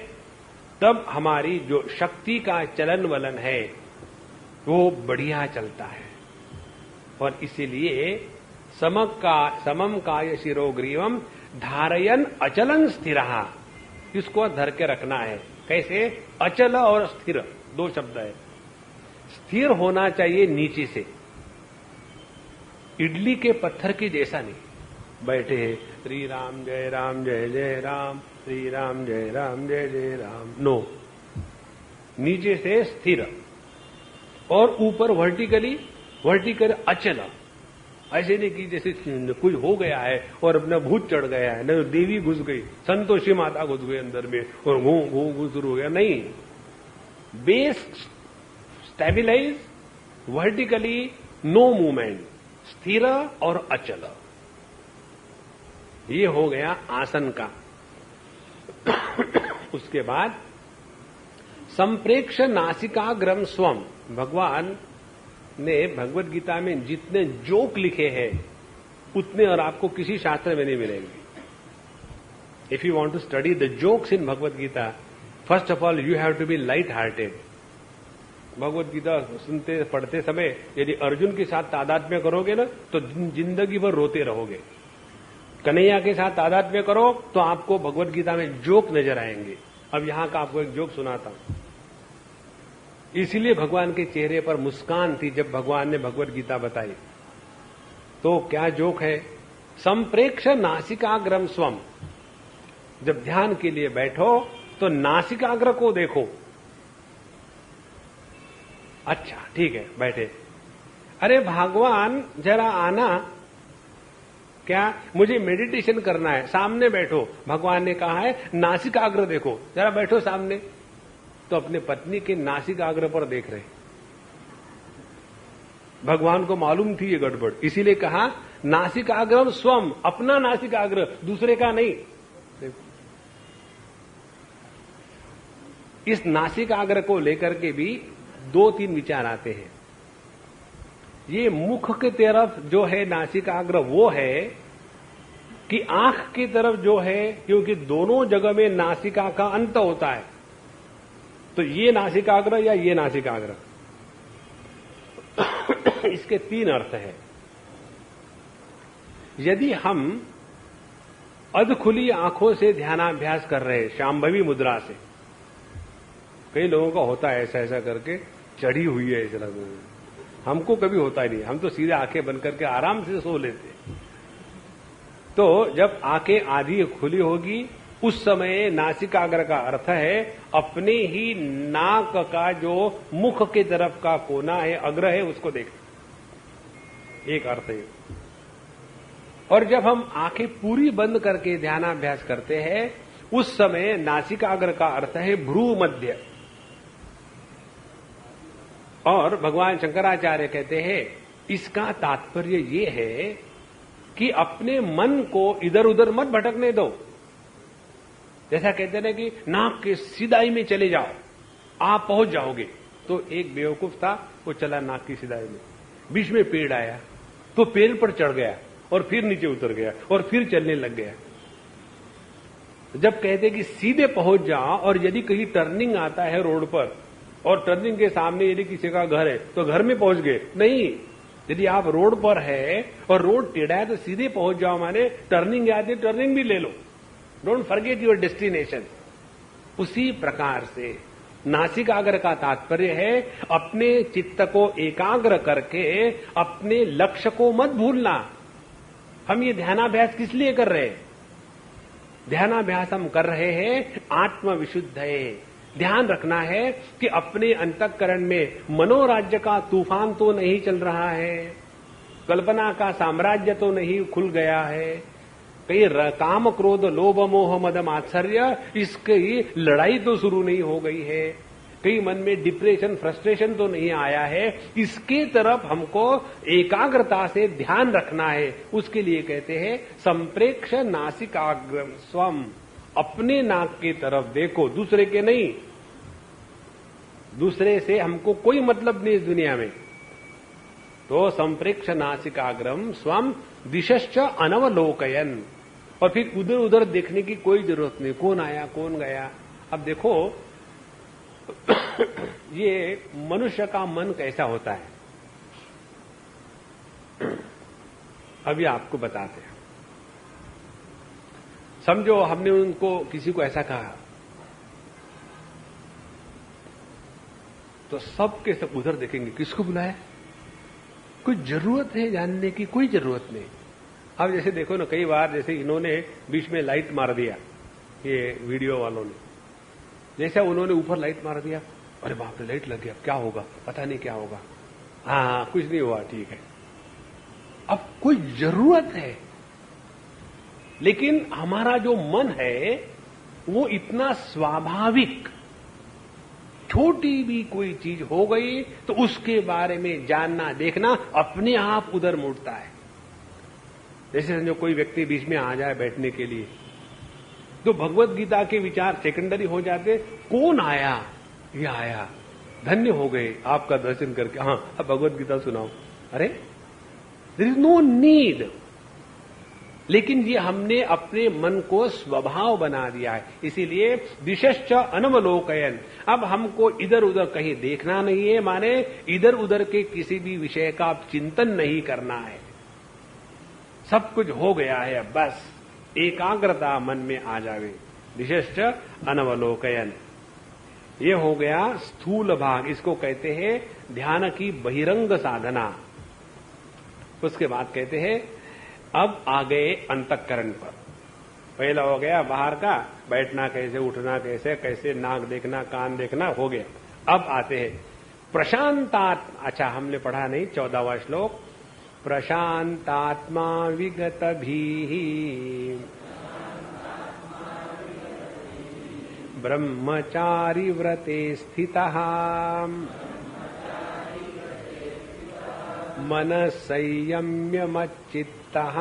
तब हमारी जो शक्ति का चलन वलन है वो बढ़िया चलता है। और इसीलिए समम काय शिरोग्रीवम धारयन अचलन स्थिरहा, इसको धर के रखना है। कैसे? अचल और स्थिर दो शब्द है। स्थिर होना चाहिए नीचे से, इडली के पत्थर की जैसा नहीं बैठे श्री राम जय जय राम, श्री राम जय जय राम। नो, नीचे से स्थिर और ऊपर वर्टिकल अचल। ऐसे नहीं कि जैसे कुछ हो गया है और अपना भूत चढ़ गया है, न देवी घुस गई, संतोषी माता घुस गई अंदर में और घू शुरू हो गया। नहीं, base stabilize, vertically no movement, स्थिर और अचल। ये हो गया आसन का। उसके बाद संप्रेक्ष नासिकाग्रम स्वम। भगवान ने भगवत गीता में जितने जोक लिखे हैं उतने और आपको किसी शास्त्र में नहीं मिलेंगे। If you want to study the jokes in Bhagavad Gita, first of all you have to be light hearted. Bhagavad Gita सुनते पढ़ते समय यदि अर्जुन के साथ तादात्म्य करोगे ना तो जिंदगी भर रोते रहोगे। कन्हैया के साथ तादात्म्य करो तो आपको भगवत गीता में जोक नजर आएंगे। अब यहां का आपको एक जोक सुनाता हूं। इसीलिए भगवान के चेहरे पर मुस्कान थी जब भगवान ने भगवत गीता बताई। तो क्या जोक है? संप्रेक्ष नासिकाग्रम स्वम। जब ध्यान के लिए बैठो तो नासिकाग्र को देखो। अच्छा ठीक है, बैठे। अरे भगवान जरा आना, क्या मुझे मेडिटेशन करना है, सामने बैठो। भगवान ने कहा है नासिकाग्र देखो, जरा बैठो सामने। तो अपने पत्नी के नासिकाग्र पर देख रहे। भगवान को मालूम थी ये गड़बड़, इसीलिए कहा नासिकाग्रम स्वम, अपना नासिकाग्र, दूसरे का नहीं। देखो, इस नासिकाग्र को लेकर के भी 2-3 विचार आते हैं। ये मुख की तरफ जो है नासिकाग्र वो है कि आंख की तरफ जो है, क्योंकि दोनों जगह में नासिका का अंत होता है। तो ये नासिकाग्र या ये नासिकाग्र, इसके 3 अर्थ हैं। यदि हम अधखुली आंखों से ध्यानाभ्यास कर रहे हैं, शांभवी मुद्रा से, कई लोगों का होता है ऐसा ऐसा करके चढ़ी हुई है, ऐसा हमको कभी होता ही नहीं। हम तो सीधे आंखें बंद करके आराम से सो लेते हैं। तो जब आंखें आधी खुली होगी उस समय नासिकाग्र का अर्थ है अपने ही नाक का जो मुख की तरफ का कोना है, अग्र है, उसको देख। एक अर्थ है। और जब हम आंखें पूरी बंद करके ध्यानाभ्यास करते हैं उस समय नासिकाग्र का अर्थ है भ्रू मध्य। और भगवान शंकराचार्य कहते हैं इसका तात्पर्य ये है कि अपने मन को इधर उधर मत भटकने दो। जैसा कहते हैं कि नाक के सीधाई में चले जाओ, आप पहुंच जाओगे। तो एक बेवकूफ था, वो चला नाक की सीधाई में, बीच में पेड़ आया तो पेड़ पर चढ़ गया और फिर नीचे उतर गया और फिर चलने लग गया। जब कहते कि सीधे पहुंच जाओ, और यदि कहीं टर्निंग आता है रोड पर और टर्निंग के सामने यदि किसी का घर है तो घर में पहुंच गए, नहीं। यदि आप रोड पर है और रोड टेढ़ा है तो सीधे पहुंच जाओ, माने टर्निंग आती है टर्निंग भी ले लो, डोंट फॉरगेट योर डेस्टिनेशन। उसी प्रकार से नासिकाग्र का तात्पर्य है अपने चित्त को एकाग्र करके अपने लक्ष्य को मत भूलना। हम ये ध्यानाभ्यास किस लिए कर रहे हैं? ध्यानाभ्यास हम कर रहे हैं आत्मविशुद्ध है। ध्यान रखना है कि अपने अंतःकरण में मनोराज्य का तूफान तो नहीं चल रहा है, कल्पना का साम्राज्य तो नहीं खुल गया है, कहीं काम क्रोध लोभ मोह मद मात्सर्य इसकी लड़ाई तो शुरू नहीं हो गई है, कहीं मन में डिप्रेशन फ्रस्ट्रेशन तो नहीं आया है। इसके तरफ हमको एकाग्रता से ध्यान रखना है। उसके लिए कहते हैं संप्रेक्ष नासिकाग्र स्वम, अपने नाक की तरफ देखो, दूसरे के नहीं। दूसरे से हमको कोई मतलब नहीं इस दुनिया में। तो संप्रेक्ष नासिकाग्रम स्वम दिशश्च अनवलोकयन, और फिर उधर उधर देखने की कोई जरूरत नहीं, कौन आया कौन गया। अब देखो ये मनुष्य का मन कैसा होता है, अभी आपको बताते हैं। समझो हमने उनको किसी को ऐसा कहा तो सब के सब उधर देखेंगे, किसको बुलाया, कोई जरूरत है जानने की, कोई जरूरत नहीं। अब जैसे देखो ना, कई बार जैसे इन्होंने बीच में लाइट मार दिया, ये वीडियो वालों ने, जैसा उन्होंने ऊपर लाइट मार दिया, अरे बाप रे लाइट लग गया, क्या होगा पता नहीं क्या होगा, हाँ कुछ नहीं हुआ, ठीक है। अब कोई जरूरत है, लेकिन हमारा जो मन है वो इतना स्वाभाविक, छोटी भी कोई चीज हो गई तो उसके बारे में जानना देखना अपने आप उधर मुड़ता है। जैसे समझो कोई व्यक्ति बीच में आ जाए बैठने के लिए, तो भगवत गीता के विचार सेकेंडरी हो जाते, कौन आया, ये आया, धन्य हो गए आपका दर्शन करके, हाँ अब भगवत गीता सुनाओ। अरे देयर इज नो नीड। लेकिन ये हमने अपने मन को स्वभाव बना दिया है, इसीलिए दिशश्च अनवलोकयन। अब हमको इधर उधर कहीं देखना नहीं है, माने इधर उधर के किसी भी विषय का चिंतन नहीं करना है, सब कुछ हो गया है, बस एकाग्रता मन में आ जावे। दिशश्च अनवलोकयन, ये हो गया स्थूल भाग, इसको कहते हैं ध्यान की बहिरंग साधना। उसके बाद कहते हैं अब आ गए अंतःकरण पर। पहला हो गया बाहर का, बैठना कैसे, उठना कैसे, कैसे नाक देखना कान देखना, हो गया। अब आते हैं प्रशांतात्मा। अच्छा हमने पढ़ा नहीं 14वां श्लोक, प्रशांतात्मा विगत भी ब्रह्मचारी व्रते स्थितः मन संयम्य मच्चित्तः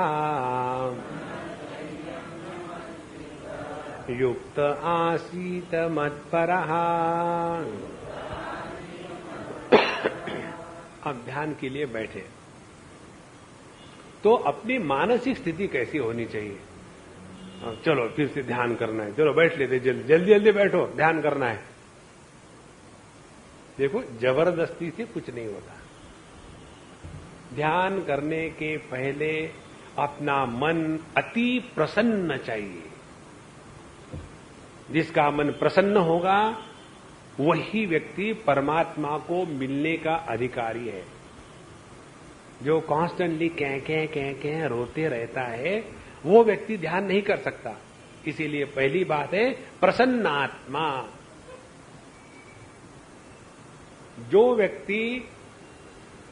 युक्त आसीत मत्परः। अब ध्यान के लिए बैठे तो अपनी मानसिक स्थिति कैसी होनी चाहिए। चलो फिर से ध्यान करना है, चलो बैठ लेते, जल्दी जल्दी बैठो, ध्यान करना है। देखो जबरदस्ती से कुछ नहीं होता। ध्यान करने के पहले अपना मन अति प्रसन्न चाहिए। जिसका मन प्रसन्न होगा वही व्यक्ति परमात्मा को मिलने का अधिकारी है। जो कॉन्स्टेंटली कह रोते रहता है वो व्यक्ति ध्यान नहीं कर सकता। इसीलिए पहली बात है प्रसन्न आत्मा। जो व्यक्ति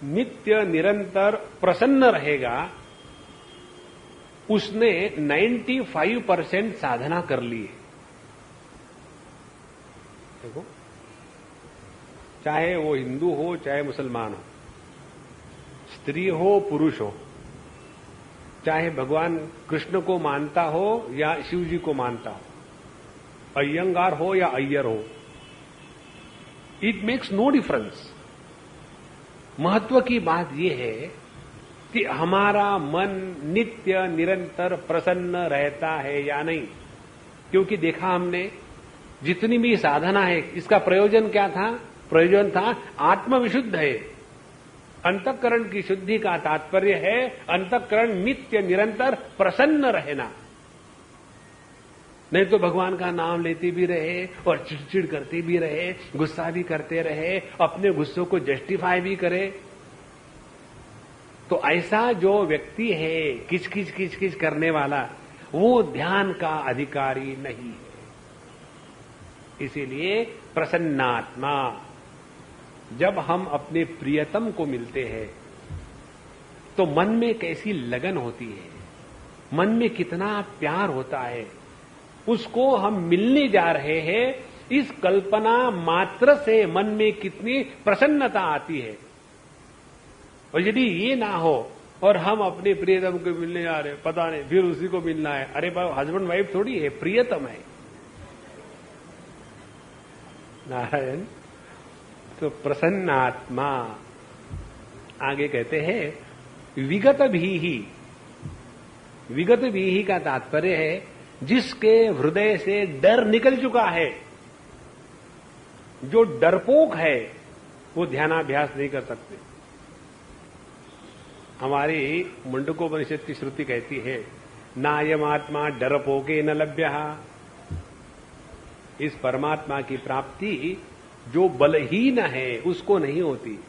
नित्य निरंतर प्रसन्न रहेगा उसने 95% साधना कर ली है। देखो चाहे वो हिंदू हो चाहे मुसलमान हो, स्त्री हो पुरुष हो, चाहे भगवान कृष्ण को मानता हो या शिव जी को मानता हो, अय्यंगार हो या अय्यर हो, इट मेक्स नो डिफरेंस। महत्व की बात यह है कि हमारा मन नित्य निरंतर प्रसन्न रहता है या नहीं। क्योंकि देखा हमने जितनी भी साधना है इसका प्रयोजन क्या था? प्रयोजन था आत्मविशुद्ध है। अंतःकरण की शुद्धि का तात्पर्य है अंतःकरण नित्य निरंतर प्रसन्न रहना। नहीं तो भगवान का नाम लेते भी रहे और चिड़चिड़ करते भी रहे, गुस्सा भी करते रहे, अपने गुस्सों को जस्टिफाई भी करे, तो ऐसा जो व्यक्ति है किचकिच किचकिच करने वाला, वो ध्यान का अधिकारी नहीं है। इसीलिए प्रसन्नात्मा, जब हम अपने प्रियतम को मिलते हैं तो मन में कैसी लगन होती है, मन में कितना प्यार होता है। उसको हम मिलने जा रहे हैं, इस कल्पना मात्र से मन में कितनी प्रसन्नता आती है। और यदि ये ना हो और हम अपने प्रियतम को मिलने जा रहे, पता नहीं फिर उसी को मिलना है, अरे बाबा हस्बैंड वाइफ थोड़ी है, प्रियतम है। नारायण। तो प्रसन्न आत्मा, आगे कहते हैं विगत भी ही। विगत भी ही का तात्पर्य है जिसके हृदय से डर निकल चुका है। जो डरपोक है वो ध्यानाभ्यास नहीं कर सकते। हमारी मुंडकोपनिषद की श्रुति कहती है नायम आत्मा डरपोके न लभ्यः। इस परमात्मा की प्राप्ति जो बलहीन है उसको नहीं होती।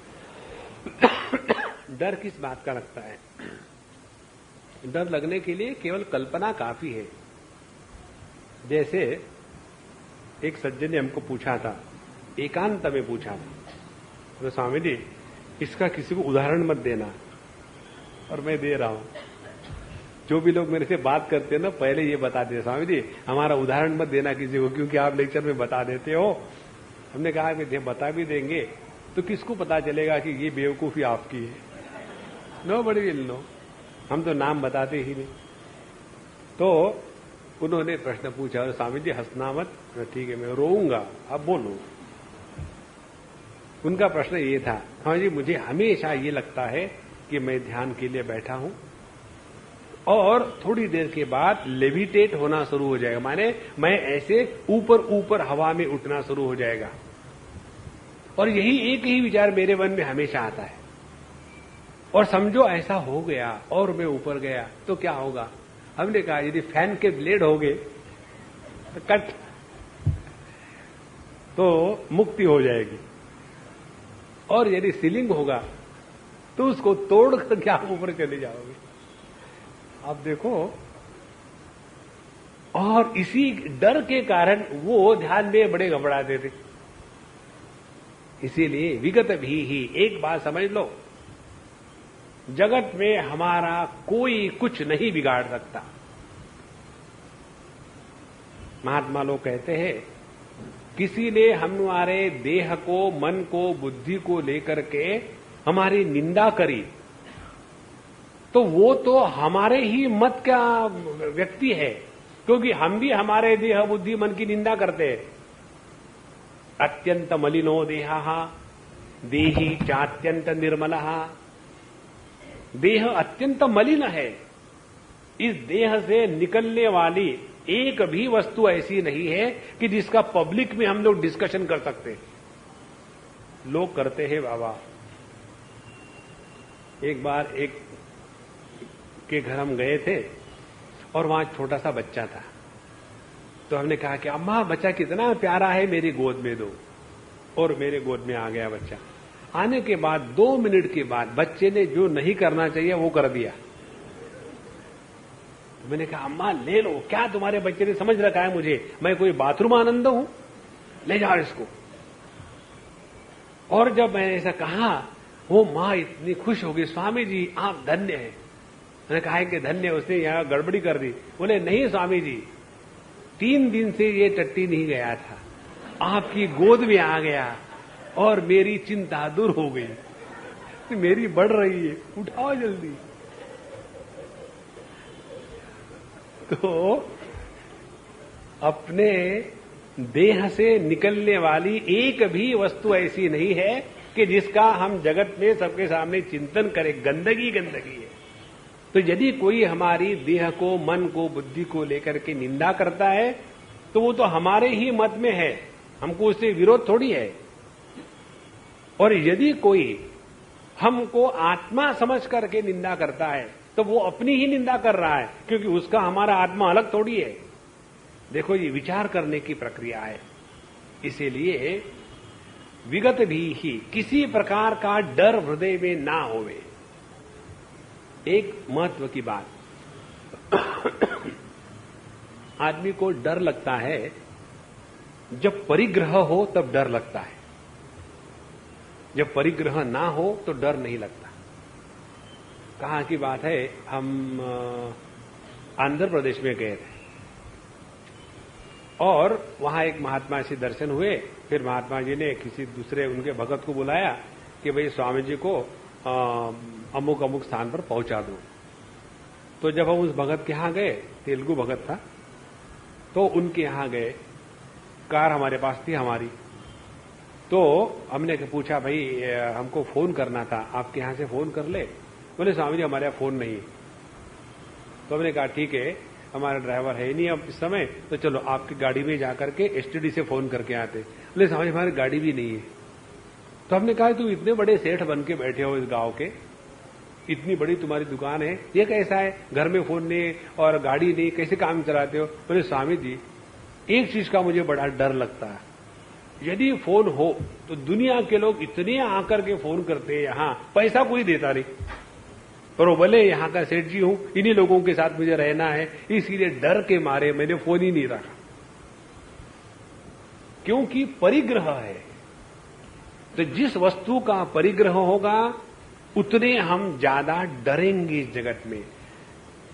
डर किस बात का लगता है? डर लगने के लिए केवल कल्पना काफी है। जैसे एक सज्जन ने हमको पूछा था, एकांत में पूछा था, तो स्वामी जी इसका किसी को उदाहरण मत देना, और मैं दे रहा हूं। जो भी लोग मेरे से बात करते हैं ना, पहले ये बता देते स्वामी जी हमारा उदाहरण मत देना किसी को, क्योंकि आप लेक्चर में बता देते हो। हमने कहा कि बता भी देंगे तो किसको पता चलेगा कि ये बेवकूफी आपकी है? नो बड़ी विल नो। हम तो नाम बताते ही नहीं। तो उन्होंने प्रश्न पूछा, और स्वामी जी हंसना मत, ठीक है मैं रोऊंगा, अब बोलो। उनका प्रश्न ये था, स्वामी जी मुझे हमेशा ये लगता है कि मैं ध्यान के लिए बैठा हूं और थोड़ी देर के बाद लेविटेट होना शुरू हो जाएगा, माने मैं ऐसे ऊपर ऊपर हवा में उठना शुरू हो जाएगा। और यही एक ही विचार मेरे मन में हमेशा आता है। और समझो ऐसा हो गया और मैं ऊपर गया तो क्या होगा? हमने कहा यदि फैन के ब्लेड हो गए तो कट, तो मुक्ति हो जाएगी। और यदि सीलिंग होगा तो उसको तोड़ करके आप ऊपर चले जाओगे। आप देखो, और इसी डर के कारण वो ध्यान में बड़े घबराते थे। इसीलिए विगत भी ही, एक बात समझ लो, जगत में हमारा कोई कुछ नहीं बिगाड़ सकता। महात्मा लोग कहते हैं किसी ने हमारे देह को, मन को, बुद्धि को लेकर के हमारी निंदा करी तो वो तो हमारे ही मत का व्यक्ति है, क्योंकि हम भी हमारे देह बुद्धि मन की निंदा करते हैं। अत्यंत मलिनो देहा देही चात्यंत निर्मलः। देह अत्यंत मलिन है। इस देह से निकलने वाली एक भी वस्तु ऐसी नहीं है कि जिसका पब्लिक में हम लोग डिस्कशन कर सकते। लोग करते हैं बाबा। एक बार एक के घर हम गए थे और वहां छोटा सा बच्चा था, तो हमने कहा कि अम्मा बच्चा कितना प्यारा है, मेरी गोद में दो। और मेरे गोद में आ गया बच्चा। आने के बाद 2 मिनट के बाद बच्चे ने जो नहीं करना चाहिए वो कर दिया। तो मैंने कहा अम्मा ले लो, क्या तुम्हारे बच्चे ने समझ रखा है मुझे, मैं कोई बाथरूम आनंद हूं, ले जाओ इसको। और जब मैंने ऐसा कहा वो मां इतनी खुश हो गई, स्वामी जी आप धन्य हैं। मैंने कहा कि धन्य, उसने यहां गड़बड़ी कर दी। बोले नहीं स्वामी जी, 3 दिन से ये टट्टी नहीं गया था, आपकी गोद में आ गया और मेरी चिंता दूर हो गई। तो मेरी बढ़ रही है, उठाओ जल्दी। तो अपने देह से निकलने वाली एक भी वस्तु ऐसी नहीं है कि जिसका हम जगत में सबके सामने चिंतन करें। गंदगी गंदगी है। तो यदि कोई हमारी देह को, मन को, बुद्धि को लेकर के निंदा करता है तो वो तो हमारे ही मत में है, हमको उससे विरोध थोड़ी है। और यदि कोई हमको आत्मा समझ करके निंदा करता है तो वो अपनी ही निंदा कर रहा है, क्योंकि उसका हमारा आत्मा अलग थोड़ी है। देखो, ये विचार करने की प्रक्रिया है। इसीलिए विगत भी ही किसी प्रकार का डर हृदय में ना होवे। एक महत्व की बात, आदमी को डर लगता है, जब परिग्रह हो तब डर लगता है, जब परिग्रह ना हो तो डर नहीं लगता। कहाँ की बात है, हम आंध्र प्रदेश में गए थे और वहां एक महात्मा से दर्शन हुए। फिर महात्मा जी ने किसी दूसरे उनके भगत को बुलाया कि भाई स्वामी जी को अमुक अमुक स्थान पर पहुंचा दो। तो जब हम उस भगत के यहां गए, तेलुगु भगत था, तो उनके यहां गए, कार हमारे पास थी हमारी। तो हमने पूछा, भाई हमको फोन करना था, आपके यहां से फोन कर ले। बोले स्वामी जी हमारे यहां फोन नहीं। तो हमने कहा ठीक है, हमारा ड्राइवर है नहीं अब इस समय, तो चलो आपकी गाड़ी में जाकर के एसटीडी से फोन करके आते। बोले स्वामी जी हमारी गाड़ी भी नहीं है। तो हमने कहा तुम इतने बड़े सेठ बन के बैठे हो इस गांव के, इतनी बड़ी तुम्हारी दुकान है, ये कैसा है, घर में फोन नहीं और गाड़ी नहीं, कैसे काम चलाते हो? बोले स्वामी जी एक चीज का मुझे बड़ा डर लगता है, यदि फोन हो तो दुनिया के लोग इतने आकर के फोन करते हैं, यहां पैसा कोई देता नहीं, और भले यहां का सेठ जी हूं, इन्हीं लोगों के साथ मुझे रहना है, इसीलिए डर के मारे मैंने फोन ही नहीं रखा। क्योंकि परिग्रह है। तो जिस वस्तु का परिग्रह होगा उतने हम ज्यादा डरेंगे इस जगत में।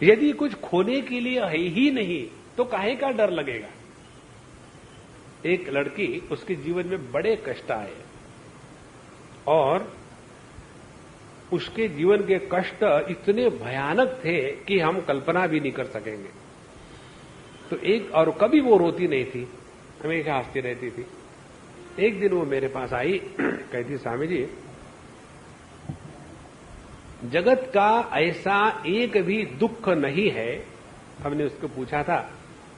यदि कुछ खोने के लिए है ही नहीं तो काहे का डर लगेगा। एक लड़की, उसके जीवन में बड़े कष्ट आए और उसके जीवन के कष्ट इतने भयानक थे कि हम कल्पना भी नहीं कर सकेंगे। तो एक, और कभी वो रोती नहीं थी, हमेशा हंसती रहती थी। एक दिन वो मेरे पास आई, कहती स्वामी जी जगत का ऐसा एक भी दुख नहीं है। हमने उसको पूछा था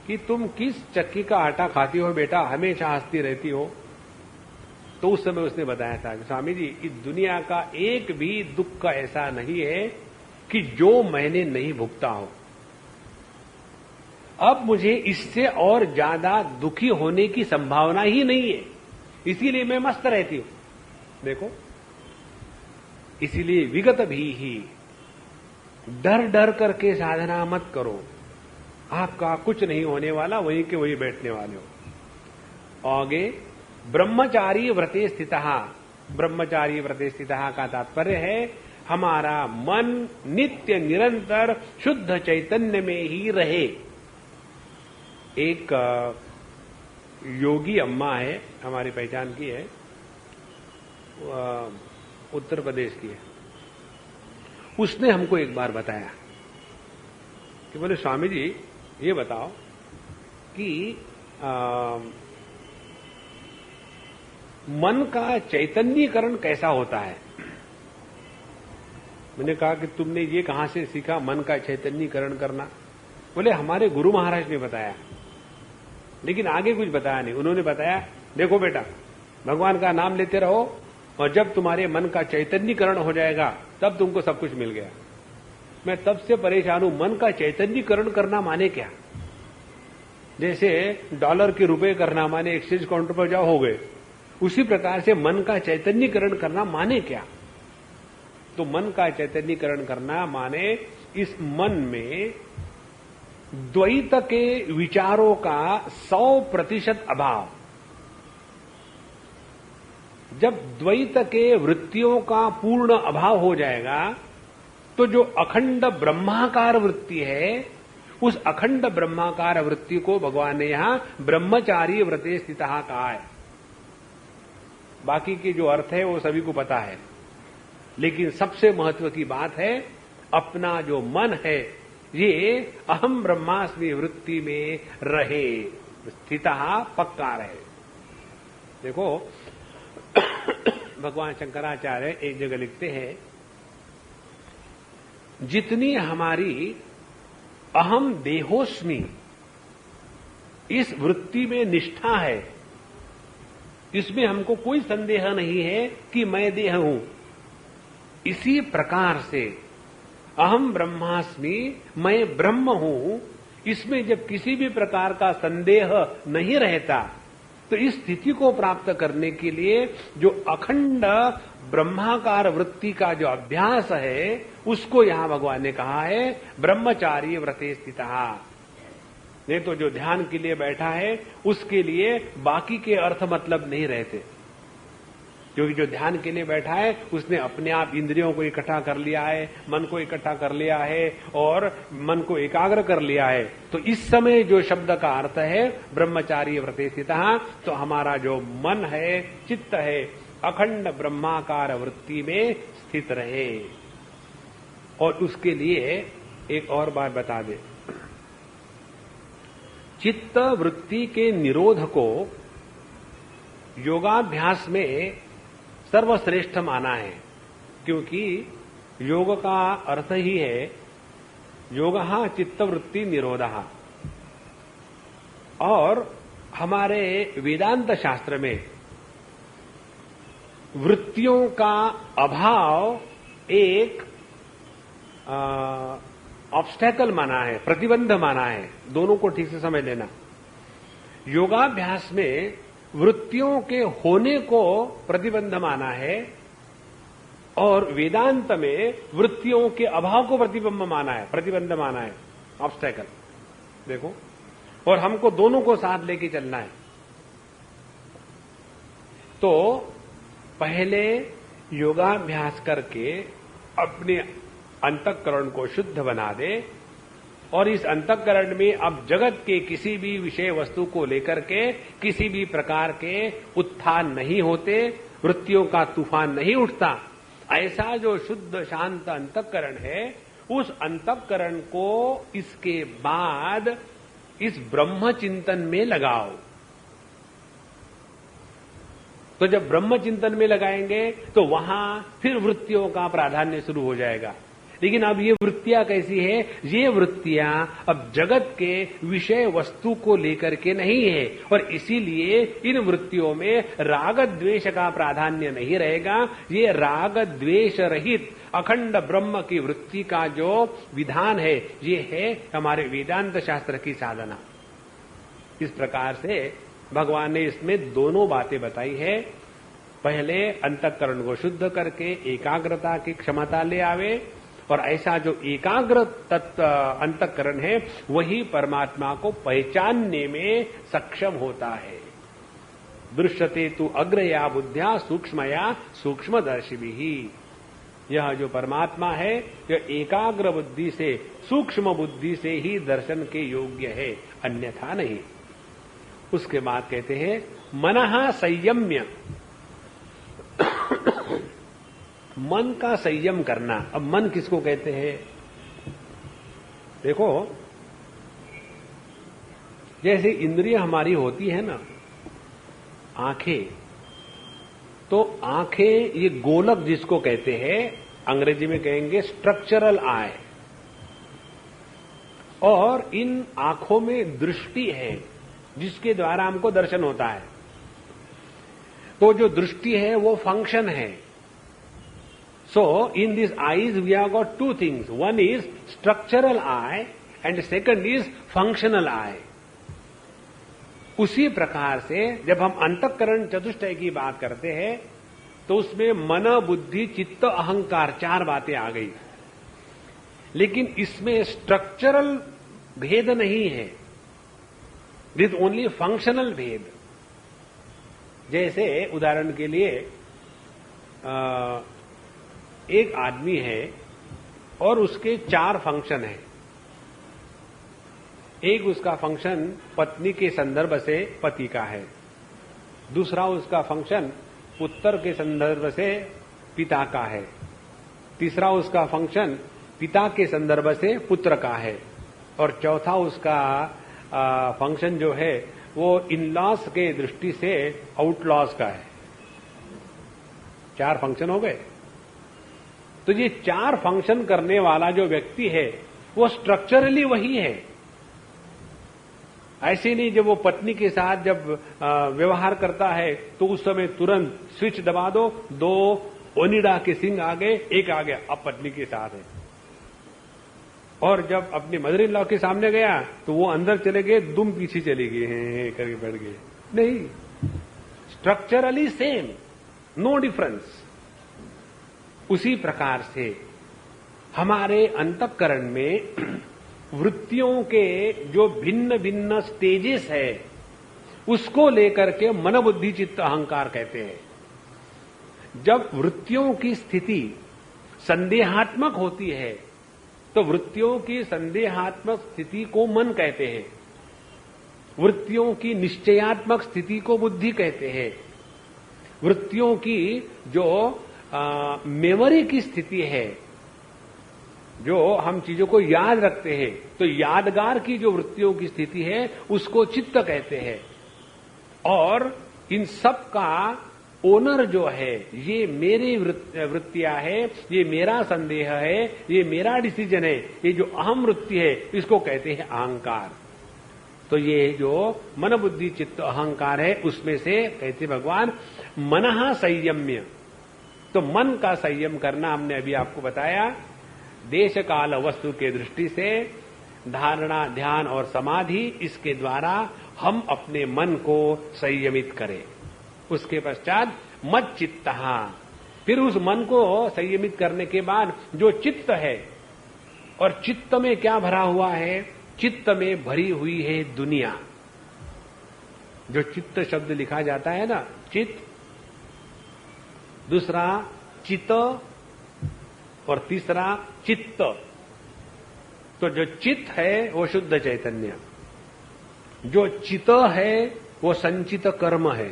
कि तुम किस चक्की का आटा खाती हो बेटा, हमेशा हंसती रहती हो? तो उस समय उसने बताया था कि स्वामी जी इस दुनिया का एक भी दुख का ऐसा नहीं है कि जो मैंने नहीं भुगता हो। अब मुझे इससे और ज्यादा दुखी होने की संभावना ही नहीं है, इसीलिए मैं मस्त रहती हूं। देखो, इसीलिए विगत भी ही डर डर करके साधना मत करो, आपका कुछ नहीं होने वाला, वहीं के वहीं बैठने वाले हो। आगे ब्रह्मचारी व्रते स्थितः, ब्रह्मचारी व्रते स्थितः का तात्पर्य है हमारा मन नित्य निरंतर शुद्ध चैतन्य में ही रहे। एक योगी अम्मा है, हमारी पहचान की है, उत्तर प्रदेश की है। उसने हमको एक बार बताया कि बोले स्वामी जी ये बताओ कि मन का चैतन्यीकरण कैसा होता है। मैंने कहा कि तुमने ये कहां से सीखा मन का चैतन्यीकरण करना? बोले हमारे गुरु महाराज ने बताया, लेकिन आगे कुछ बताया नहीं। उन्होंने बताया देखो बेटा, भगवान का नाम लेते रहो और जब तुम्हारे मन का चैतन्यीकरण हो जाएगा तब तुमको सब कुछ मिल गया। मैं तब से परेशान हूं, मन का चैतन्यीकरण करना माने क्या? जैसे डॉलर के रुपए करना माने एक्सचेंज काउंटर पर जाओ हो गए, उसी प्रकार से मन का चैतन्यीकरण करना माने क्या? तो मन का चैतन्यीकरण करना माने इस मन में द्वैत के विचारों का 100% अभाव। जब द्वैत के वृत्तियों का पूर्ण अभाव हो जाएगा तो जो अखंड ब्रह्माकार वृत्ति है, उस अखंड ब्रह्माकार वृत्ति को भगवान ने यहां ब्रह्मचारी व्रते स्थितः कहा है। बाकी के जो अर्थ है वो सभी को पता है, लेकिन सबसे महत्व की बात है अपना जो मन है ये अहम ब्रह्मास्मि वृत्ति में रहे, स्थितः पक्का रहे। देखो भगवान शंकराचार्य एक जगह लिखते हैं, जितनी हमारी अहम देहोस्मि इस वृत्ति में निष्ठा है, इसमें हमको कोई संदेह नहीं है कि मैं देह हूं, इसी प्रकार से अहम ब्रह्मास्मि, मैं ब्रह्म हूं, इसमें जब किसी भी प्रकार का संदेह नहीं रहता, तो इस स्थिति को प्राप्त करने के लिए जो अखंड ब्रह्माकार वृत्ति का जो अभ्यास है, उसको यहां भगवान ने कहा है ब्रह्मचारी व्रते स्थितः। नहीं तो जो ध्यान के लिए बैठा है उसके लिए बाकी के अर्थ मतलब नहीं रहते, क्योंकि जो ध्यान के लिए बैठा है उसने अपने आप इंद्रियों को इकट्ठा कर लिया है, मन को इकट्ठा कर लिया है और मन को एकाग्र कर लिया है। तो इस समय जो शब्द का अर्थ है ब्रह्मचारी व्रते स्थितः, तो हमारा जो मन है, चित्त है, अखंड ब्रह्माकार वृत्ति में स्थित रहे। और उसके लिए एक और बात बता दे, चित्त वृत्ति के निरोध को योगाभ्यास में सर्वश्रेष्ठ माना है, क्योंकि योग का अर्थ ही है योगः चित्तवृत्ति निरोधः। और हमारे वेदांत शास्त्र में वृत्तियों का अभाव एक ऑब्स्टेकल माना है, प्रतिबंध माना है। दोनों को ठीक से समझ लेना। योगाभ्यास में वृत्तियों के होने को प्रतिबंध माना है और वेदांत में वृत्तियों के अभाव को प्रतिबंध माना है, प्रतिबंध माना है, ऑब्स्टेकल। देखो, और हमको दोनों को साथ लेके चलना है। तो पहले योगाभ्यास करके अपने अंतःकरण को शुद्ध बना दे, और इस अंतःकरण में अब जगत के किसी भी विषय वस्तु को लेकर के किसी भी प्रकार के उत्थान नहीं होते, वृत्तियों का तूफान नहीं उठता। ऐसा जो शुद्ध शांत अंतःकरण है, उस अंतःकरण को इसके बाद इस ब्रह्म चिंतन में लगाओ। तो जब ब्रह्म चिंतन में लगाएंगे तो वहां फिर वृत्तियों का प्राधान्य शुरू हो जाएगा। लेकिन अब ये वृत्तियां कैसी है? ये वृत्तियां अब जगत के विषय वस्तु को लेकर के नहीं है, और इसीलिए इन वृत्तियों में राग द्वेष का प्राधान्य नहीं रहेगा। ये राग द्वेष रहित अखंड ब्रह्म की वृत्ति का जो विधान है, ये है हमारे वेदांत शास्त्र की साधना। इस प्रकार से भगवान ने इसमें दोनों बातें बताई है। पहले अंतःकरण को शुद्ध करके एकाग्रता की क्षमता ले आवे, और ऐसा जो एकाग्र तत्व अंतःकरण है वही परमात्मा को पहचानने में सक्षम होता है। दृश्यते तु अग्रया बुद्ध्या सूक्ष्मया सूक्ष्मदर्शिभिः। यह जो परमात्मा है यह एकाग्र बुद्धि से, सूक्ष्म बुद्धि से ही दर्शन के योग्य है, अन्यथा नहीं। उसके बाद कहते हैं मनः संयम्य, मन का संयम करना। अब मन किसको कहते हैं? देखो, जैसे इंद्रिय हमारी होती है ना, आंखें, तो आंखें ये गोलक जिसको कहते हैं, अंग्रेजी में कहेंगे स्ट्रक्चरल आई, और इन आंखों में दृष्टि है जिसके द्वारा हमको दर्शन होता है। तो जो दृष्टि है वो फंक्शन है। So, in these eyes we have got two things. One is structural eye and second is functional eye. उसी प्रकार से जब हम अंतःकरण चतुष्टय की बात करते हैं तो उसमें मन, बुद्धि, चित्त, अहंकार, चार बातें आ गई। लेकिन इसमें स्ट्रक्चरल भेद नहीं है, दिस ओनली फंक्शनल भेद। जैसे उदाहरण के लिए एक आदमी है और उसके चार फंक्शन हैं। एक उसका फंक्शन पत्नी के संदर्भ से पति का है, दूसरा उसका फंक्शन पुत्र के संदर्भ से पिता का है, तीसरा उसका फंक्शन पिता के संदर्भ से पुत्र का है, और चौथा उसका फंक्शन जो है वो इन-लॉज के दृष्टि से आउटलॉज का है। 4 फंक्शन हो गए। तो ये 4 फंक्शन करने वाला जो व्यक्ति है वो स्ट्रक्चरली वही है। ऐसे नहीं जब वो पत्नी के साथ जब व्यवहार करता है तो उस समय तुरंत स्विच दबा दो, 2 ओनिडा के सिंह आ गए, एक आ गया, अब पत्नी के साथ है। और जब अपनी मदर इन लॉ के सामने गया तो वो अंदर चले गए, दुम पीछे चले गए हैं करके बैठ गए। नहीं, स्ट्रक्चरली सेम, नो डिफरेंस। उसी प्रकार से हमारे अंतःकरण में वृत्तियों के जो भिन्न भिन्न स्टेजेस है उसको लेकर के मन बुद्धि चित्त अहंकार कहते हैं। जब वृत्तियों की स्थिति संदेहात्मक होती है तो वृत्तियों की संदेहात्मक स्थिति को मन कहते हैं, वृत्तियों की निश्चयात्मक स्थिति को बुद्धि कहते हैं, वृत्तियों की जो मेमोरी की स्थिति है, जो हम चीजों को याद रखते हैं, तो यादगार की जो वृत्तियों की स्थिति है उसको चित्त कहते हैं। और इन सब का ओनर जो है, ये मेरी वृत्तियां है, ये मेरा संदेह है, ये मेरा डिसीजन है, ये जो अहम वृत्ति है इसको कहते हैं अहंकार। तो ये जो मन बुद्धि चित्त अहंकार है उसमें से कहते भगवान मनः संयम्य। तो मन का संयम करना हमने अभी आपको बताया, देश काल वस्तु के दृष्टि से धारणा, ध्यान और समाधि, इसके द्वारा हम अपने मन को संयमित करें। उसके पश्चात मत चित्त, फिर उस मन को संयमित करने के बाद जो चित्त है, और चित्त में क्या भरा हुआ है, चित्त में भरी हुई है दुनिया। जो चित्त शब्द लिखा जाता है ना, चित्त, दूसरा चित्त और तीसरा चित्त। तो जो चित्त है वो शुद्ध चैतन्य, जो चित्त है वो संचित कर्म है,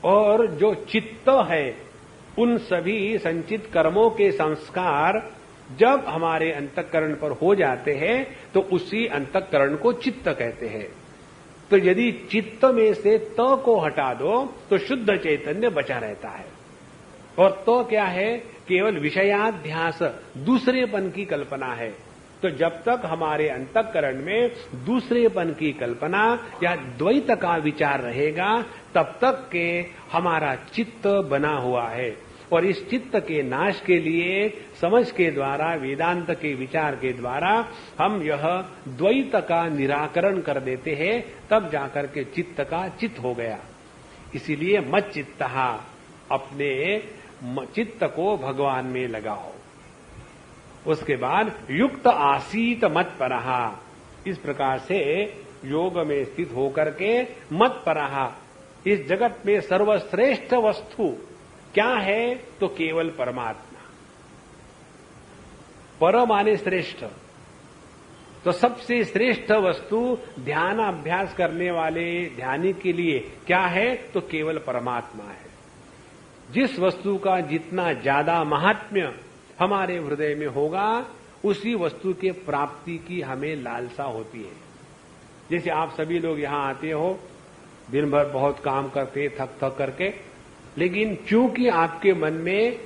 और जो चित्त है उन सभी संचित कर्मों के संस्कार जब हमारे अंतःकरण पर हो जाते हैं तो उसी अंतःकरण को चित्त कहते हैं। तो यदि चित्त में से त को हटा दो तो शुद्ध चैतन्य बचा रहता है। और तो क्या है, केवल विषयाध्यास, दूसरेपन की कल्पना है। तो जब तक हमारे अंतःकरण में दूसरेपन की कल्पना या द्वैत का विचार रहेगा तब तक के हमारा चित्त बना हुआ है। और इस चित्त के नाश के लिए समझ के द्वारा, वेदांत के विचार के द्वारा हम यह द्वैत का निराकरण कर देते हैं, तब जाकर के चित्त का चित्त हो गया। इसीलिए मत चित्तः, अपने चित्त को भगवान में लगाओ। उसके बाद युक्त आसीत मत परहा, इस प्रकार से योग में स्थित होकर के मत परहा, इस जगत में सर्वश्रेष्ठ वस्तु क्या है, तो केवल परमात्मा। पर माने श्रेष्ठ, तो सबसे श्रेष्ठ वस्तु ध्यान अभ्यास करने वाले ध्यानी के लिए क्या है, तो केवल परमात्मा है। जिस वस्तु का जितना ज्यादा महात्म्य हमारे हृदय में होगा उसी वस्तु के प्राप्ति की हमें लालसा होती है। जैसे आप सभी लोग यहां आते हो, दिन भर बहुत काम करते थक थक करके, लेकिन चूंकि आपके मन में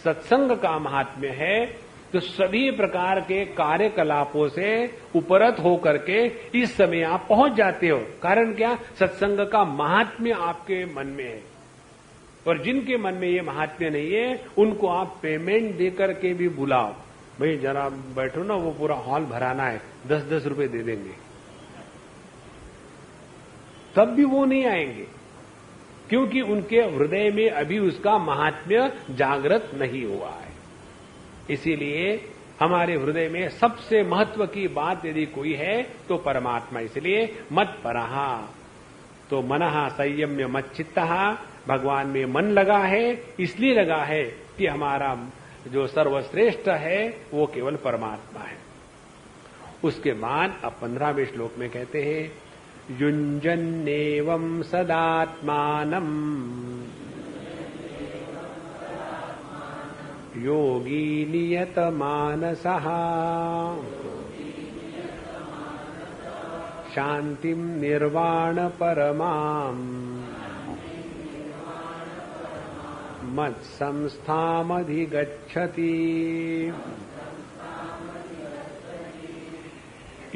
सत्संग का महात्म्य है तो सभी प्रकार के कार्यकलापों से उपरत होकर के इस समय आप पहुंच जाते हो। कारण क्या, सत्संग का महात्म्य आपके मन में है। और जिनके मन में ये महात्म्य नहीं है उनको आप पेमेंट देकर के भी बुलाओ, भाई जरा बैठो ना, वो पूरा हॉल भराना है, 10-10 रुपए दे देंगे, तब भी वो नहीं आएंगे, क्योंकि उनके हृदय में अभी उसका महात्म्य जागृत नहीं हुआ है। इसीलिए हमारे हृदय में सबसे महत्व की बात यदि कोई है तो परमात्मा। इसलिए मत परहा, तो मनः संयम्य मत चित्तः, भगवान में मन लगा है, इसलिए लगा है कि हमारा जो सर्वश्रेष्ठ है वो केवल परमात्मा है। उसके बाद अब 15वें श्लोक में कहते हैं, युञ्जन्नेवं सदात्मानम् योगी नियत मानसः शांतिम निर्वाण परमाम मत संस्थामधिगच्छति।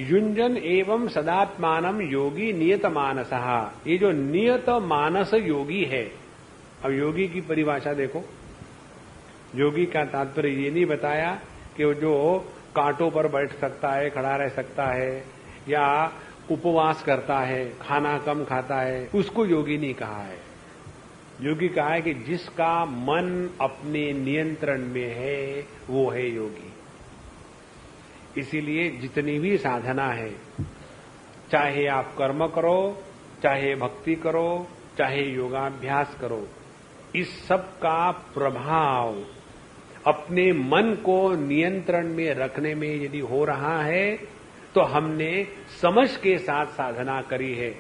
युंजन एवं सदात्मानम योगी नियत मानसः। ये जो नियत मानस योगी है, अब योगी की परिभाषा देखो। योगी का तात्पर्य ये नहीं बताया कि वो जो कांटों पर बैठ सकता है, खड़ा रह सकता है, या उपवास करता है, खाना कम खाता है, उसको योगी नहीं कहा है। योगी कहा है कि जिसका मन अपने नियंत्रण में है वो है योगी। इसीलिए जितनी भी साधना है, चाहे आप कर्म करो, चाहे भक्ति करो, चाहे योगाभ्यास करो, इस सब का प्रभाव अपने मन को नियंत्रण में रखने में यदि हो रहा है तो हमने समझ के साथ साधना करी है,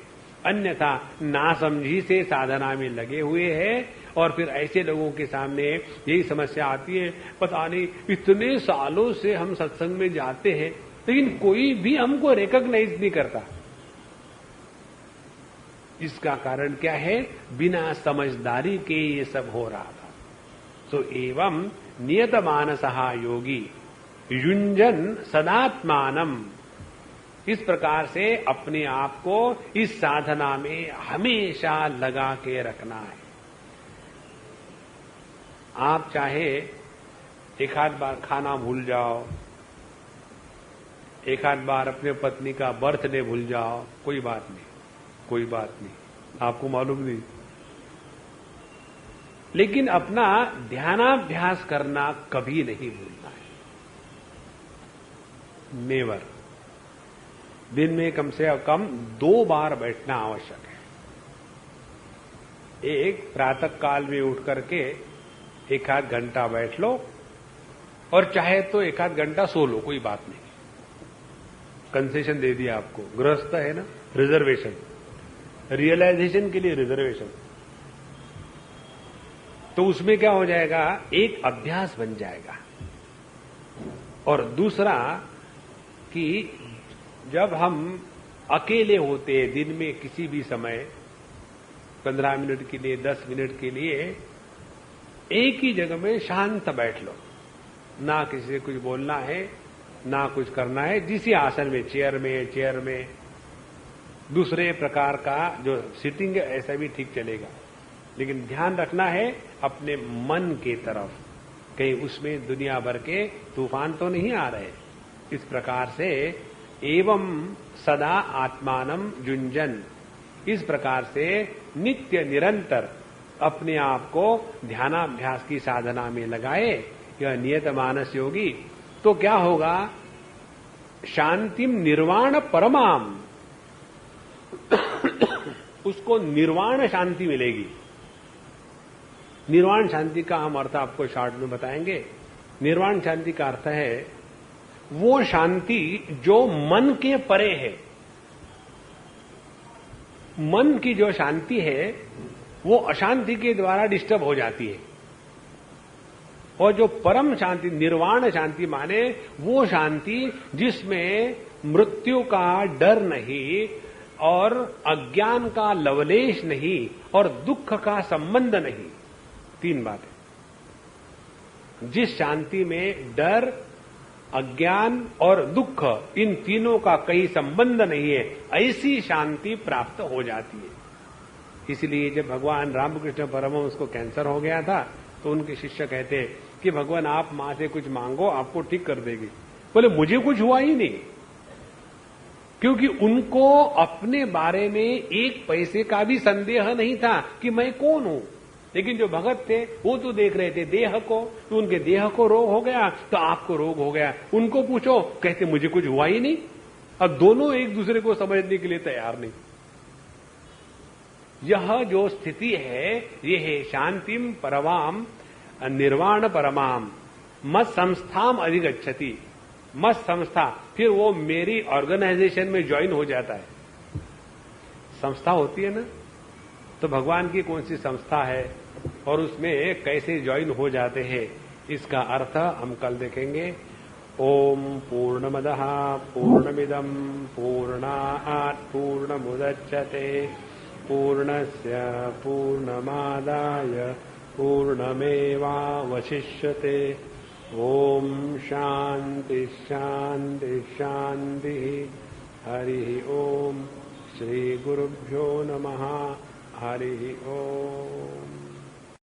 अन्यथा नासमझी से साधना में लगे हुए हैं। और फिर ऐसे लोगों के सामने यही समस्या आती है, पता नहीं इतने सालों से हम सत्संग में जाते हैं लेकिन कोई भी हमको रिकॉग्नाइज नहीं करता। इसका कारण क्या है? बिना समझदारी के ये सब हो रहा था। तो एवं नियत मानसः योगी युंजन सदात्मानम, इस प्रकार से अपने आप को इस साधना में हमेशा लगा के रखना है। आप चाहे एक आध बार खाना भूल जाओ, एक आध बार अपने पत्नी का बर्थडे भूल जाओ, कोई बात नहीं, कोई बात नहीं, आपको मालूम नहीं, लेकिन अपना ध्यानाभ्यास करना कभी नहीं भूलना है। नेवर। दिन में कम से कम 2 बार बैठना आवश्यक है। एक प्रातः काल में उठ करके 1 आध घंटा बैठ लो, और चाहे तो 1 आध घंटा सो लो, कोई बात नहीं। कंसेशन दे दिया आपको, गृहस्थ है ना, रिजर्वेशन, रियलाइजेशन के लिए रिजर्वेशन। तो उसमें क्या हो जाएगा, एक अभ्यास बन जाएगा। और दूसरा कि जब हम अकेले होते हैं दिन में किसी भी समय 15 मिनट के लिए, 10 मिनट के लिए एक ही जगह में शांत बैठ लो, ना किसी से कुछ बोलना है, ना कुछ करना है, जिस आसन में, चेयर में दूसरे प्रकार का जो सिटिंग है ऐसा भी ठीक चलेगा, लेकिन ध्यान रखना है अपने मन के तरफ, कहीं उसमें दुनिया भर के तूफान तो नहीं आ रहे। इस प्रकार से एवं सदा आत्मानम युंजन, इस प्रकार से नित्य निरंतर अपने आप को ध्यानाभ्यास की साधना में लगाए यह नियत मानस योगी, तो क्या होगा, शांतिम निर्वाण परमाम, उसको निर्वाण शांति मिलेगी। निर्वाण शांति का हम अर्थ आपको शॉर्ट में बताएंगे। निर्वाण शांति का अर्थ है वो शांति जो मन के परे है। मन की जो शांति है वो अशांति के द्वारा डिस्टर्ब हो जाती है, और जो परम शांति, निर्वाण शांति माने वो शांति जिसमें मृत्यु का डर नहीं, और अज्ञान का लवलेश नहीं, और दुख का संबंध नहीं। 3 बातें। जिस शांति में डर, अज्ञान और दुख, इन तीनों का कहीं संबंध नहीं है, ऐसी शांति प्राप्त हो जाती है। इसलिए जब भगवान रामकृष्ण परमहंस को कैंसर हो गया था तो उनके शिष्य कहते कि भगवान आप मां से कुछ मांगो, आपको ठीक कर देगी। बोले मुझे कुछ हुआ ही नहीं, क्योंकि उनको अपने बारे में 1 पैसे का भी संदेह नहीं था कि मैं कौन हूं। लेकिन जो भगत थे वो तो देख रहे थे देह को, तो उनके देह को रोग हो गया तो आपको रोग हो गया। उनको पूछो, कहते मुझे कुछ हुआ ही नहीं। अब दोनों एक दूसरे को समझने के लिए तैयार नहीं। यह जो स्थिति है ये है शांतिम परमाम निर्वाण परमाम मत संस्थाम अधिगच्छति। मत संस्था, फिर वो मेरी ऑर्गेनाइजेशन में ज्वाइन हो जाता है। संस्था होती है ना, तो भगवान की कौन सी संस्था है और उसमें कैसे ज्वाइन हो जाते हैं, इसका अर्थ हम कल देखेंगे। ओम पूर्णमदः पूर्णमिदं पूर्णात् पूर्णमुदच्यते पूर्णस्य पूर्णमादाय पूर्णमेवावशिष्यते। ओम शांति शांति शांति। हरि ओम। श्री गुरुभ्यो नमः। हरि ओम।